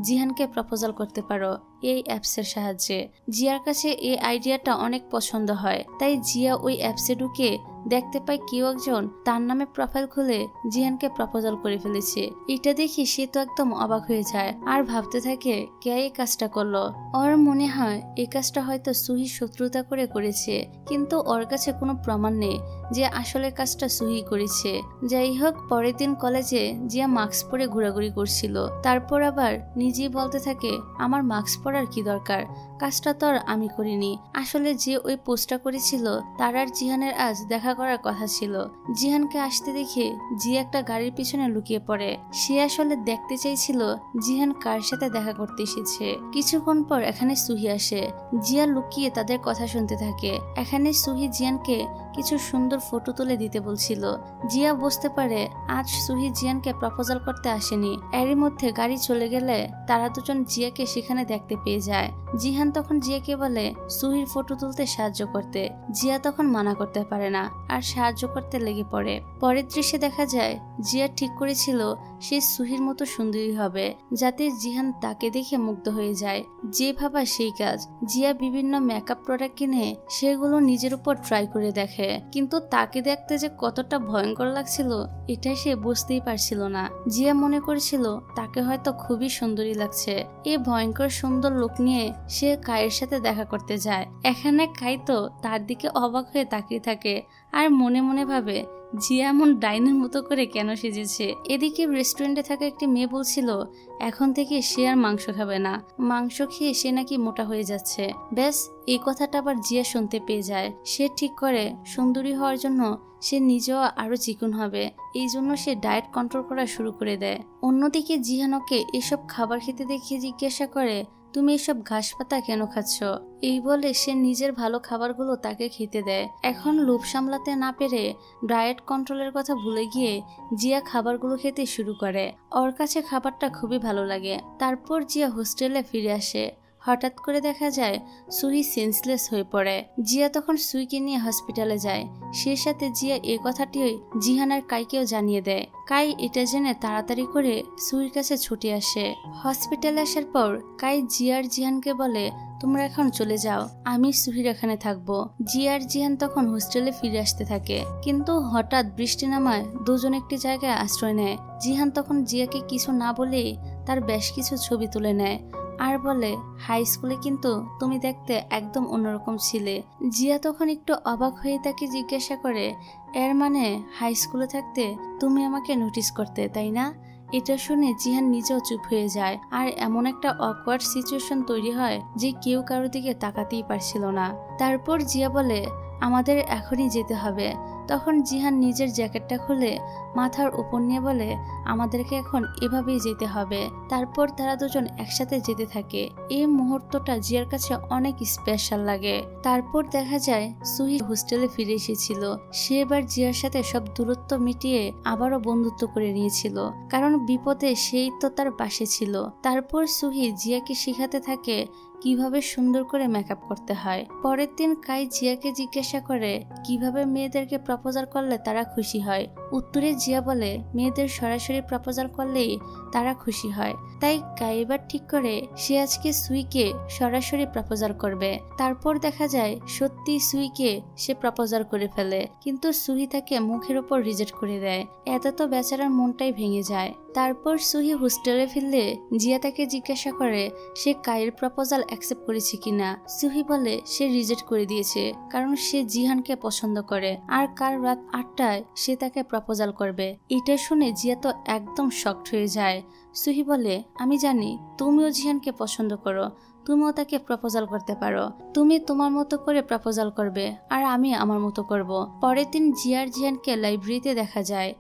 জিহানকে প্রপোজাল করতে পারো এই অ্যাপসের সাহায্যে। জিয়ার কাছে এই আইডিয়াটা অনেক পছন্দ হয়, তাই জিয়া ওই অ্যাপসে ঢুকে দেখতে পায় কেউ একজন তার নামে প্রোফাইল খুলে জিহানকে প্রপোজাল করে ফেলেছে। এটা দেখে সে তো একদম অবাক হয়ে যায় আর ভাবতে থাকে কে এই কাজটা করলো। ওর মনে হয় এই কাজটা হয়তো সুহি শত্রুতা করে করেছে, কিন্তু ওর কাছে কোনো প্রমাণ নেই যে আসলে কাজটা সুহি করেছে। যাই হোক, পরের দিন কলেজে জিয়া মাস্ক পরে ঘোরাঘুরি করছিল। তারপর আবার নিজেই বলতে থাকে আমার মাস্ক পরার কি দরকার, কাজটা তো আর আমি করিনি। আসলে যে ওই পোস্টটা করেছিল তার আর জিহানের আজ দেখা করার কথা ছিল। জিহানকে আসতে দেখে জিয়া একটা গাড়ির পিছনে লুকিয়ে পড়ে। সে আসলে দেখতে চাইছিল জিহান কার সাথে দেখা করতে এসেছে। কিছুক্ষণ পর এখানে সুহি আসে। জিয়া লুকিয়ে তাদের কথা শুনতে থাকে। এখানে সুহি জিয়ানকে কিছু সুন্দর ফটো তুলে দিতে বলছিল। জিয়া বুঝতে পারে আজ সুহি জিয়ানকে প্রপোজাল করতে আসেনি। এরই মধ্যে গাড়ি চলে গেলে তারা দুজন জিয়াকে সেখানে দেখতে পেয়ে যায়। জিহান জিহান তখন জিয়াকে বলে সুহির ফটো তুলতে সাহায্য করতে। জিয়া তখন মানা করতে পারে না আর সাহায্য করতে লেগে পড়ে। পরের দৃশ্যে দেখা যায় জিয়া ঠিক করেছিল সে সুহির মতো সুন্দরী হবে, যাতে জিহান তাকে দেখে মুগ্ধ হয়ে যায়। যে ভাবা সেই কাজ। জিয়া বিভিন্ন মেকআপ প্রোডাক্ট কিনে সেগুলো নিজের উপর ট্রাই করে দেখে, কিন্তু তাকে দেখতে যে কতটা ভয়ঙ্কর লাগছিল এটা সে বুঝতেই পারছিল না। জিয়া মনে করেছিল তাকে হয়তো খুবই সুন্দরী লাগছে। এই ভয়ঙ্কর সুন্দর লুক নিয়ে সে কায়ের সাথে দেখা করতে যায়। এখানে কাই তো তার দিকে অবাক হয়ে তাকিয়ে থাকে আর মনে মনে ভাবে জিয়া এমন ডাইনের মতো করে কেন সেজেছে। এদিকে রেস্টুরেন্টে থাকা একটি মেয়ে বলছিল এখন থেকে সে আর মাংস খাবে না, মাংস খেয়ে সে নাকি মোটা হয়ে যাচ্ছে। ব্যাস এই কথাটা আবার জিয়া শুনতে পেয়ে যায়। সে ঠিক করে সুন্দরী হওয়ার জন্য সে নিজেও আরো চিকন হবে, এই জন্য সে ডায়েট কন্ট্রোল করা শুরু করে দেয়। অন্যদিকে জিহানকে এসব খাবার খেতে দেখে জিজ্ঞাসা করে তুমি এসব ঘাস পাতা কেন খাচ্ছ। এই বলে সে নিজের ভালো খাবারগুলো তাকে খেতে দেয়। এখন লোভ সামলাতে না পেরে ডায়েট কন্ট্রোলের কথা ভুলে গিয়ে জিয়া খাবারগুলো খেতে শুরু করে। ওর কাছে খাবারটা খুবই ভালো লাগে। তারপর জিয়া হোস্টেলে ফিরে আসে। হঠাৎ করে দেখা যায় সুহি সেন্সলেস হয়ে পড়ে। জিয়া তখন সুইকে নিয়ে হসপিটালে যায়। সে সাথে জিয়া এই কথাটি জিহান আর কাইকেও জানিয়ে দেয়। কাই এটা জেনে তাড়াতাড়ি করে সুহির কাছে ছুটে আসে। হসপিটালে আসার পর কাই জিয়া আর জিহানকে বলে তোমরা এখন চলে যাও, আমি সুহির এখানে থাকবো। জিয়া আর জিহান তখন হোস্টেলে ফিরে আসতে থাকে, কিন্তু হঠাৎ বৃষ্টি নামায় দুজন একটি জায়গায় আশ্রয় নেয়। জিহান তখন জিয়াকে কিছু না বলে তার বেশ কিছু ছবি তুলে নেয় আর বলে হাই স্কুলে কিন্তু তুমি দেখতে একদম অন্যরকম ছিলে। জিয়া তখন একটু অবাক হয়ে তাকে জিজ্ঞাসা করে এর মানে হাই স্কুলে থাকতে তুমি আমাকে নোটিস করতে, তাই না? এটা শুনে জিহান নিজেও চুপ হয়ে যায় আর এমন একটা অকওয়ার্ড সিচুয়েশন তৈরি হয় যে কেউ কারোর দিকে তাকাতেই পারছিল না। তারপর জিয়া বলে আমাদের এখনই যেতে হবে। তখন জিহান নিজের জ্যাকেটটা খুলে মাথার উপর নিয়ে বলে আমাদেরকে এখন এভাবেই যেতে হবে। তারপর তারা দুজন একসাথে যেতে থাকে। এই মুহূর্তটা জিয়ার কাছে অনেক স্পেশাল লাগে। তারপর দেখা যায় সুহি হোস্টেলে ফিরে এসেছিল। সে এবার জিয়ার সাথে সব দূরত্ব মিটিয়ে আবারও বন্ধুত্ব করে নিয়েছিল, কারণ বিপদে সেই তো তার পাশে ছিল। তারপর সুহি জিয়াকে শিখাতে থাকে কিভাবে সুন্দর করে মেকআপ করতে হয়। পরের দিন কাই জিয়াকে জিজ্ঞাসা করে কিভাবে মেয়েদেরকে প্রপোজাল করলে তারা খুশি হয়। উত্তরে জিয়া বলে মেয়েদের সরাসরি প্রপোজাল করলেই তারা খুশি হয়। তাই কাই এবার ঠিক করে সে আজকে সুইকে সরাসরি প্রপোজাল করবে। তারপর দেখা যায় সত্যি সুইকে সে প্রপোজাল করে ফেলে, কিন্তু সুহি তাকে মুখের উপর রিজেক্ট করে দেয়। এত তো বেচারার মনটাই ভেঙে যায়। তারপর সুহি হোস্টেলে ফিরলে জিয়া তাকে জিজ্ঞাসা করে সে কাইয়ের প্রপোজাল অ্যাকসেপ্ট করেছে কিনা। সুহি বলে সে রিজেক্ট করে দিয়েছে, কারণ সে জিহানকে পছন্দ করে আর কাল রাত 8টায় সে তাকে প্রপোজাল করবে। এটা শুনে জিয়া তো একদম শকড হয়ে যায়। সুহি বলে আমি জানি তুমিও জিহানকে পছন্দ করো, তুমিও তাকে প্রপোজাল করতে পারো। তুমি তোমার মতো করে প্রপোজাল করবে আর আমি আমার মতো করব। পরের দিন জিয়া আর জিহানকে লাইব্রেরিতে দেখা যায়।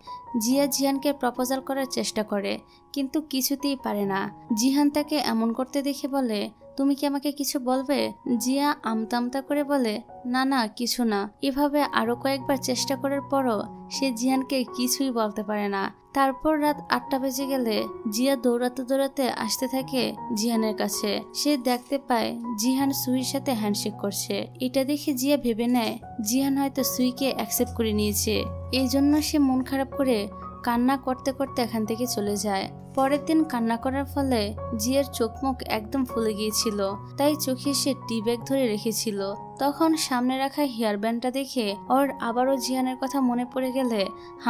জিয়া জিহানকে প্রপোজাল করার চেষ্টা করে, কিন্তু কিছুতেই পারে না। জিহান তাকে এমন করতে দেখে বলে তুমি কি আমাকে কিছু বলবে? জিয়া আমতা আমতা করে বলে না না কিছু না। এভাবে আরো কয়েকবার চেষ্টা করার পরও সে জিহানকে কিছুই বলতে পারে না। তারপর রাত 8টা বেজে গেলে জিয়া দৌড়াতে দৌড়াতে আসতে থাকে জিহানের কাছে। সে দেখতে পায় জিহান সুইর সাথে হ্যান্ডশেক করছে। এটা দেখে জিয়া ভেবে নেয় জিহান হয়তো সুইকে অ্যাকসেপ্ট করে নিয়েছে। এই জন্য সে মন খারাপ করে কান্না করতে করতে এখান থেকে চলে যায়। পরের দিন কান্না করার ফলে জিয়ার চোখ মুখ একদম ফুলে গিয়েছিল, তাই চোখে সে টি ব্যাগ ধরে রেখেছিল। তখন সামনে রাখা হেয়ার ব্যান্ডটা দেখে ওর আবারও জিহানের কথা মনে পড়ে গেলে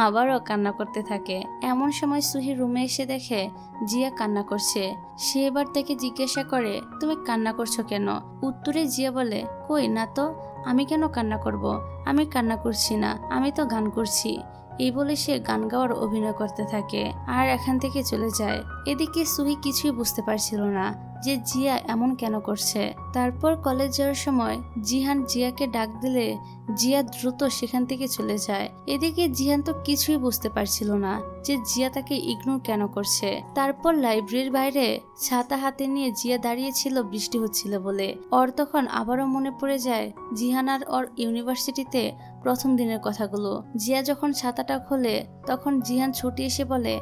আবারও কান্না করতে থাকে। এমন সময় সুহি রুমে এসে দেখে জিয়া কান্না করছে। সে এবার তাকে জিজ্ঞাসা করে তুমি কান্না করছো কেন? উত্তরে জিয়া বলে কই না তো, আমি কেন কান্না করব? আমি কান্না করছি না, আমি তো গান করছি। এই বলে সে গান গাওয়ার অভিনয় করতে থাকে আর এখান থেকে চলে যায়। এদিকে সুহি কিছুই বুঝতে পারছিল না যে জিয়া এমন কেন করছে। তারপর কলেজ যাওয়ার সময় জিহান জিয়াকে ডাক দিলে জিয়া দ্রুত সেখান থেকে চলে যায়। এদিকে জিহান তো কিছুই বুঝতে পারছিল না যে জিয়া তাকে ইগনোর কেন করছে। তারপর লাইব্রেরির বাইরে ছাতা হাতে নিয়ে জিয়া দাঁড়িয়েছিল বৃষ্টি হচ্ছিল বলে। ওর তখন আবারও মনে পড়ে যায় জিহান আর ওর ইউনিভার্সিটিতে প্রথম দিনের কথাগুলো। জিয়া যখন ছাতাটা খোলে তখন জিহান ছুটে এসে বলে,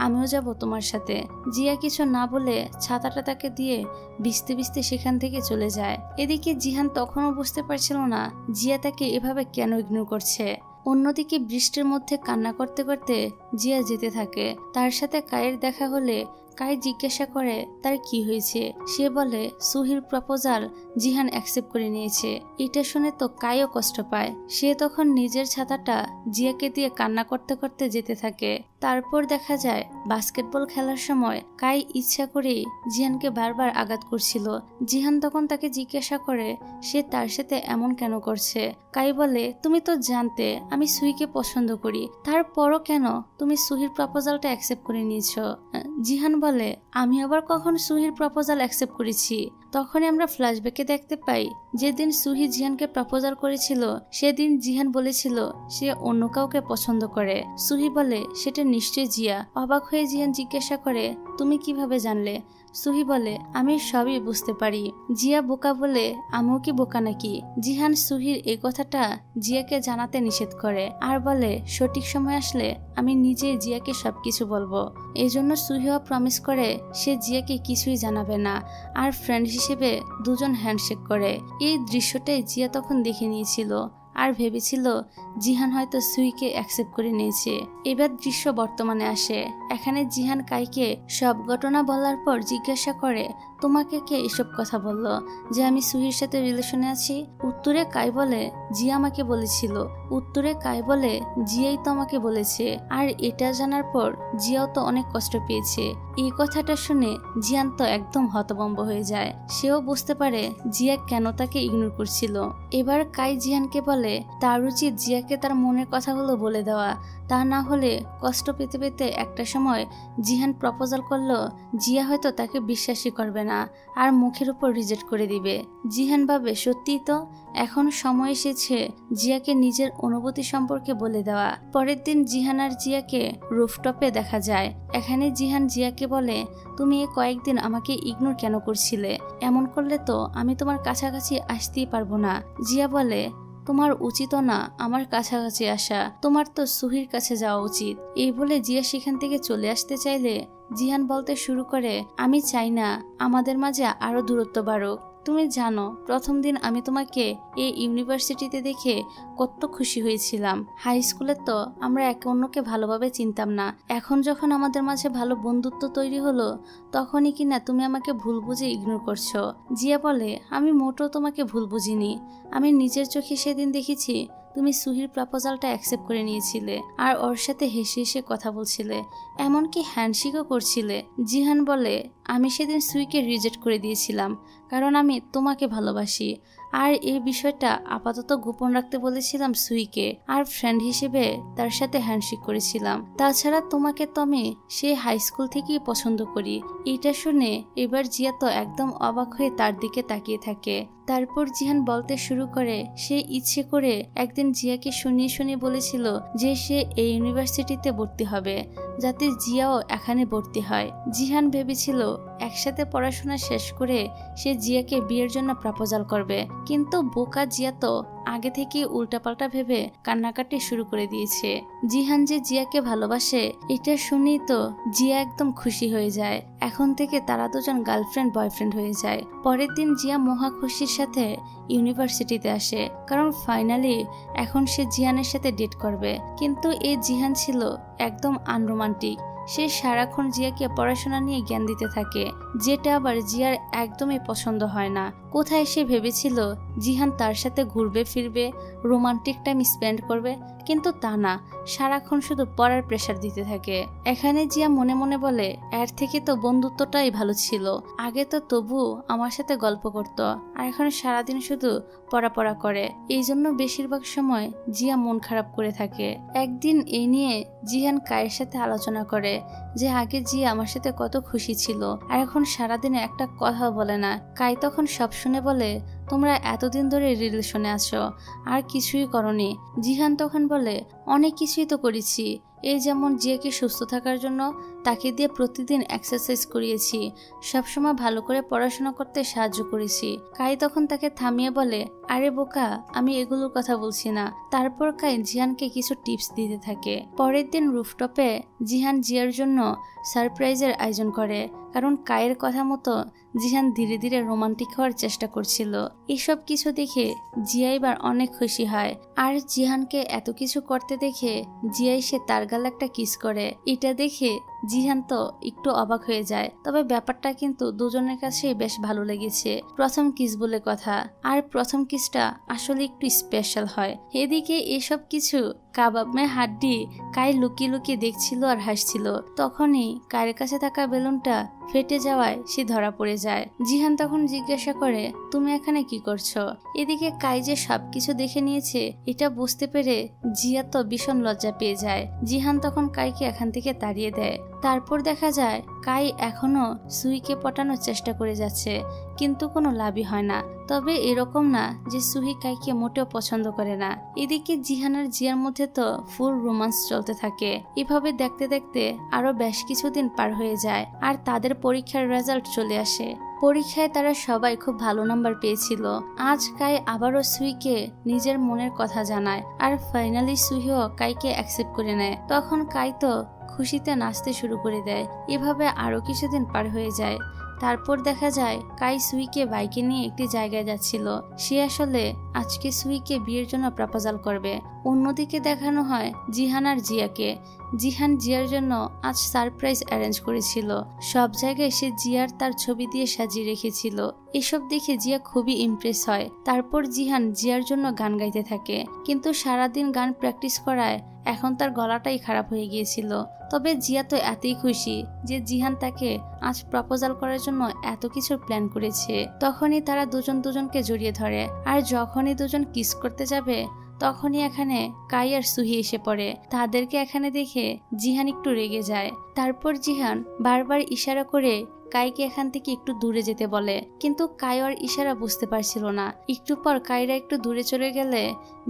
আমিও যাব তোমার সাথে। জিয়া কিছু না বলে ছাতাটা তাকে দিয়ে ভিজতে ভিজতে সেখান থেকে চলে যায়। এদিকে জিহান তখনও বুঝতে পারছিল না জিয়া তাকে এভাবে কেন ইগনোর করছে। অন্যদিকে বৃষ্টির মধ্যে কান্না করতে করতে জিয়া যেতে থাকে। তার সাথে কায়ের দেখা হলে কাই জিজ্ঞাসা করে তার কি হয়েছে। সে বলে সুহির প্রপোজাল জিহান অ্যাকসেপ্ট করে নিয়েছে। এটা শুনে তো কাইও কষ্ট পায়। সে তখন নিজের ছাতাটা জিয়াকে দিয়ে কান্না করতে করতে যেতে থাকে। তারপর দেখা যায় বাস্কেটবল খেলার সময় কাই ইচ্ছা করেই জিহানকে বারবার আঘাত করছিল। জিহান তখন তাকে জিজ্ঞাসা করে সে তার সাথে এমন কেন করছে। কাই বলে, তুমি তো জানতে আমি সুহিকে পছন্দ করি, তারপরও কেন তুমি সুহির প্রপোজালটা অ্যাকসেপ্ট করে নিয়েছো। জিহান বলে, আমি আবার কখন সুহির প্রপোজাল অ্যাকসেপ্ট করেছি। তখনই আমরা ফ্ল্যাশব্যাকে দেখতে পাই যেদিন সুহি জিহানকে প্রপোজাল করেছিল সেদিন জিহান বলেছিল সে অন্য কাউকে পছন্দ করে। সুহি বলে, সেটা নিশ্চয় জিয়া। অবাক হয়ে জিহান জিজ্ঞাসা করে, তুমি কিভাবে জানলে। সুহি বলে, আমি সবই বুঝতে পারি। জিয়া বোকা বলে, আমিও কি বোকা নাকি। জিহান সুহির এই কথাটা জিয়াকে জানাতে নিষেধ করে আর বলে, সঠিক সময় আসলে আমি নিজেই জিয়াকে সবকিছু বলবো। এই জন্য সুহিও প্রমিস করে সে জিয়াকে কিছুই জানাবে না আর ফ্রেন্ড হিসেবে দুজন হ্যান্ডশেক করে। এই দৃশ্যটাই জিয়া তখন দেখে নিয়েছিল আর ভেবেছিল জিহান হয়তো সুহিকে অ্যাকসেপ্ট করে নিয়েছে। এবার দৃশ্য বর্তমানে আসে। এখানে জিহান কাইকে সব ঘটনা বলার পর জিজ্ঞাসা করে, তোমাকে কে এসব কথা বললো যে আমি সুহির সাথে রিলেশনে আছি। উত্তরে কাই বলে, জিয়া আমাকে বলেছিল। উত্তরে কাই বলে, জিয়াই তো আমাকে বলেছে। আর এটা জানার পর জিয়াও তো অনেক কষ্ট পেয়েছে। এই কথাটা শুনে জিয়ান তো একদম হতভম্ব হয়ে যায়। সেও বুঝতে পারে জিয়া কেন তাকে ইগনোর করছিল। এবার কাই জিহানকে বলে তার উচিত জিয়াকে তার মনের কথাগুলো বলে দেওয়া, তা না হলে কষ্ট পেতে পেতে একটা সময় জিহান প্রপোজাল করলো জিয়া হয়তো তাকে বিশ্বাসই করবে না আর মুখের উপর রিজেক্ট করে দিবে। জিহান ভাবে, সত্যিই তো এখন সময় এসেছে জিয়াকে নিজের অনুভূতি সম্পর্কে বলে দেওয়া। পরের দিন জিহান আর জিয়াকে রুফটপে দেখা যায়। এখানে জিহান জিয়াকে বলে, তুমি এই কয়েকদিন আমাকে ইগনোর কেন করছিলে। এমন করলে তো আমি তোমার কাছাকাছি আসতেই পারবো না। জিয়া বলে, তোমার উচিত না আমার কাছাকাছি আসা, তোমার তো সুহির কাছে যাওয়া উচিত। এই বলে জিয়া সেখান থেকে চলে আসতে চাইলে জিহান বলতে শুরু করে, আমি চাই না আমাদের মাঝে আরো দূরত্ব বাড়ুক। তুমি জানো প্রথম দিন আমি তোমাকে এই ইউনিভার্সিটিতে দেখে কত খুশি হয়েছিলাম। হাই স্কুলে তো আমরা একে অন্যকে ভালোভাবে চিনতাম না। এখন যখন আমাদের মাঝে ভালো বন্ধুত্ব তৈরি হলো তখনই কিনা তুমি আমাকে ভুল বুঝে ইগনোর করছো। জিয়া বলে, আমি মোটেও তোমাকে ভুল বুঝিনি। আমি নিজের চোখে সেদিন দেখেছি তুমি সুহির প্রপোজালটা অ্যাকসেপ্ট করে নিয়েছিলে আর ওর সাথে হেসে হেসে কথা বলছিলে, এমনকি হ্যান্ডশেকও করছিলে। জিহান বলে, আমি সেদিন সুহিকে রিজেক্ট করে দিয়েছিলাম কারণ আমি তোমাকে ভালোবাসি আর এই বিষয়টা আপাতত গোপন রাখতে বলেছিলাম সুহিকে আর ফ্রেন্ড হিসেবে তার সাথে হ্যান্ডশেক করেছিলাম। তাছাড়া তোমাকে তো আমি সেই হাই স্কুল থেকেই পছন্দ করি। এটা শুনে এবার জিয়া তো একদম অবাক হয়ে তার দিকে তাকিয়ে থাকে। তারপর জিহান বলতে শুরু করে সে ইচ্ছে করে একদিন জিয়াকে শুনিয়ে শুনিয়ে বলেছিল যে সে এই ইউনিভার্সিটিতে ভর্তি হবে যাতে জিয়াও এখানে ভর্তি হয়। জিহান ভেবেছিল একসাথে পড়াশোনা শেষ করে সে জিয়াকে বিয়ের জন্য প্রপোজাল করবে, কিন্তু বোকা জিয়া তো আগে থেকে উল্টাপাল্টা ভেবে কান্নাকাটি শুরু করে দিয়েছে। জিহান যে জিয়াকে ভালোবাসে এটা শুনেই তো জিয়া একদম খুশি হয়ে যায়। এখন থেকে তারা দুজন গার্লফ্রেন্ড বয়ফ্রেন্ড হয়ে যায়। পরের দিন জিয়া মহা খুশির সাথে ইউনিভার্সিটিতে আসে কারণ ফাইনালি এখন সে জিহানের সাথে ডেট করবে। কিন্তু এই জিহান ছিল একদম আনরোমান্টিক। সে সারাক্ষণ জিয়াকে পড়াশোনা নিয়ে জ্ঞান দিতে থাকে, যেটা আবার জিয়ার একদমই পছন্দ হয় না। কোথায় সে ভেবেছিল জিহান তার সাথে ঘুরবে ফিরবে, রোমান্টিক টাইম স্পেন্ড করবে, কিন্তু তা না, সারাক্ষণ শুধু পড়ার প্রেশার দিতে থাকে। এখানে জিয়া মনে মনে বলে, এর থেকে তো বন্ধুত্বটাই ভালো ছিল। আগে তো তবু আমার সাথে গল্প করতো আর এখন সারাদিন শুধু পড়া করে। এই জন্য বেশিরভাগ সময় জিয়া মন খারাপ করে থাকে। একদিন এই নিয়ে জিহান কায়ের সাথে আলোচনা করে যে আগে জিয়া আমার সাথে কত খুশি ছিল আর এখন সারাদিনে একটা কথা বলে না। কাই তখন সব শুনে বলে, তোমরা এতদিন ধরে রিলেশনে আছো আর কিছুই করনি। জিহান তখন বলে, অনেক কিছুই তো করেছি। এই যেমন জিয়াকে সুস্থ থাকার জন্য তাকে দিয়ে প্রতিদিন এক্সারসাইজ করিয়েছি, সবসময় ভালো করে পড়াশোনা করতে সাহায্য করেছি। কাই তখন তাকে থামিয়ে বলে, আরে বোকা, আমি এগুলোর কথা বলছি না। তারপর কাই জিহানকে কিছু টিপস দিতে থাকে। পরের দিন রুফটপে জিহান জিয়ার জন্য সারপ্রাইজের আয়োজন করে, কারণ কায়ের কথা মতো জিহান ধীরে ধীরে রোমান্টিক হওয়ার চেষ্টা করছিল। এসব কিছু দেখে জিয়া এবার অনেক খুশি হয়, আর জিহানকে এত কিছু করতে দেখে জিয়া এসে তার গালে একটা কিস করে। এটা দেখে জিহান তো একটু অবাক হয়ে যায়, তবে ব্যাপারটা কিন্তু দুজনের কাছেই বেশ ভালো লেগেছে। প্রথম কিস বলে কথা, আর প্রথম কিসটা আসলে একটু স্পেশাল হয়। এদিকে এসব কিছু কাবাব মে হাড্ডি কাই লুকিয়ে লুকিয়ে দেখছিল আর হাসছিল। তখনই কায়ের কাছে থাকা বেলুনটা ফেটে যাওয়ায় সে ধরা পড়ে যায়। জিহান তখন জিজ্ঞাসা করে, তুমি এখানে কি করছো? এদিকে কাই যে সবকিছু দেখে নিয়েছে এটা বুঝতে পেরে জিয়া তো ভীষণ লজ্জা পেয়ে যায়। জিহান তখন কাইকে এখান থেকে তাড়িয়ে দেয়। তারপর দেখা যায় কাই এখনো সুইকে পটানোর চেষ্টা করে যাচ্ছে, কিন্তু কোনো লাভই হয় না। তবে এরকম না যে সুহি কাইকে মোটেও পছন্দ করে না। এদিকে জিহান আর জিয়ার মধ্যে তো ফুল রোমান্স চলতে থাকে। এভাবে দেখতে দেখতে আরো বেশ কিছুদিন পার হয়ে যায়, আর তাদের পরীক্ষার রেজাল্ট চলে আসে। পরীক্ষায় তারা সবাই খুব ভালো নাম্বার পেয়েছিল। আজ কাই আবারও সুইকে নিজের মনের কথা জানায়, আর ফাইনালি সুহিও কাইকে অ্যাকসেপ্ট করে নেয়। তখন কাই তো খুশিতে নাচতে শুরু করে দেয়। এভাবে আরো কিছুদিন পার হয়ে যায়। তারপর দেখা যায় কাই সুইকে বাইকে নিয়ে একটি জায়গায় যাচ্ছিল। সে আসলে আজকে সুইকে বিয়ের জন্য প্রপোজাল করবে। অন্যদিকে দেখানো হয় জিহান আর জিয়াকে। জিহান জিয়ার জন্য আজ সারপ্রাইজ অ্যারেঞ্জ করেছিল। সব জায়গায় সে জিয়ার তার ছবি দিয়ে সাজিয়ে রেখেছিল। এসব দেখে জিয়া খুবই ইমপ্রেস হয়। তারপর জিহান জিয়ার জন্য গান গাইতে থাকে, কিন্তু সারাদিন গান প্র্যাকটিস করায় এখন তার গলাটাই খারাপ হয়ে গিয়েছিল। তবে জিয়া তো এতই খুশি যে জিহান তাকে আজ প্রপোজাল করার জন্য এত কিছুর প্ল্যান করেছে। তখনই তারা দুজন দুজনকে জড়িয়ে ধরে, আর যখনই দুজন কিস করতে যাবে তখনই এখানে কাই আর সুহি এসে পড়ে। তাদেরকে এখানে দেখে জিহান একটু রেগে যায়। তারপর জিহান বারবার ইশারা করে কাইকে এখান থেকে একটু দূরে যেতে বলে, কিন্তু কাই আর ইশারা বুঝতে পারছিল না। একটু পর কাইরা একটু দূরে চলে গেলে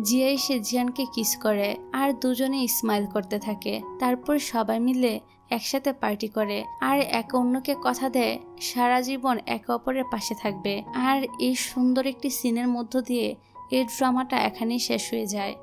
জিয়া এসে জিহানকে কিস করে, আর দুজনেই স্মাইল করতে থাকে। তারপর সবাই মিলে একসাথে পার্টি করে, আর একে অন্যকে কথা দেয় সারা জীবন একে অপরের পাশে থাকবে। আর এই সুন্দর একটি সিনের মধ্য দিয়ে এই ড্রামাটা এখানেই শেষ হয়ে যায়।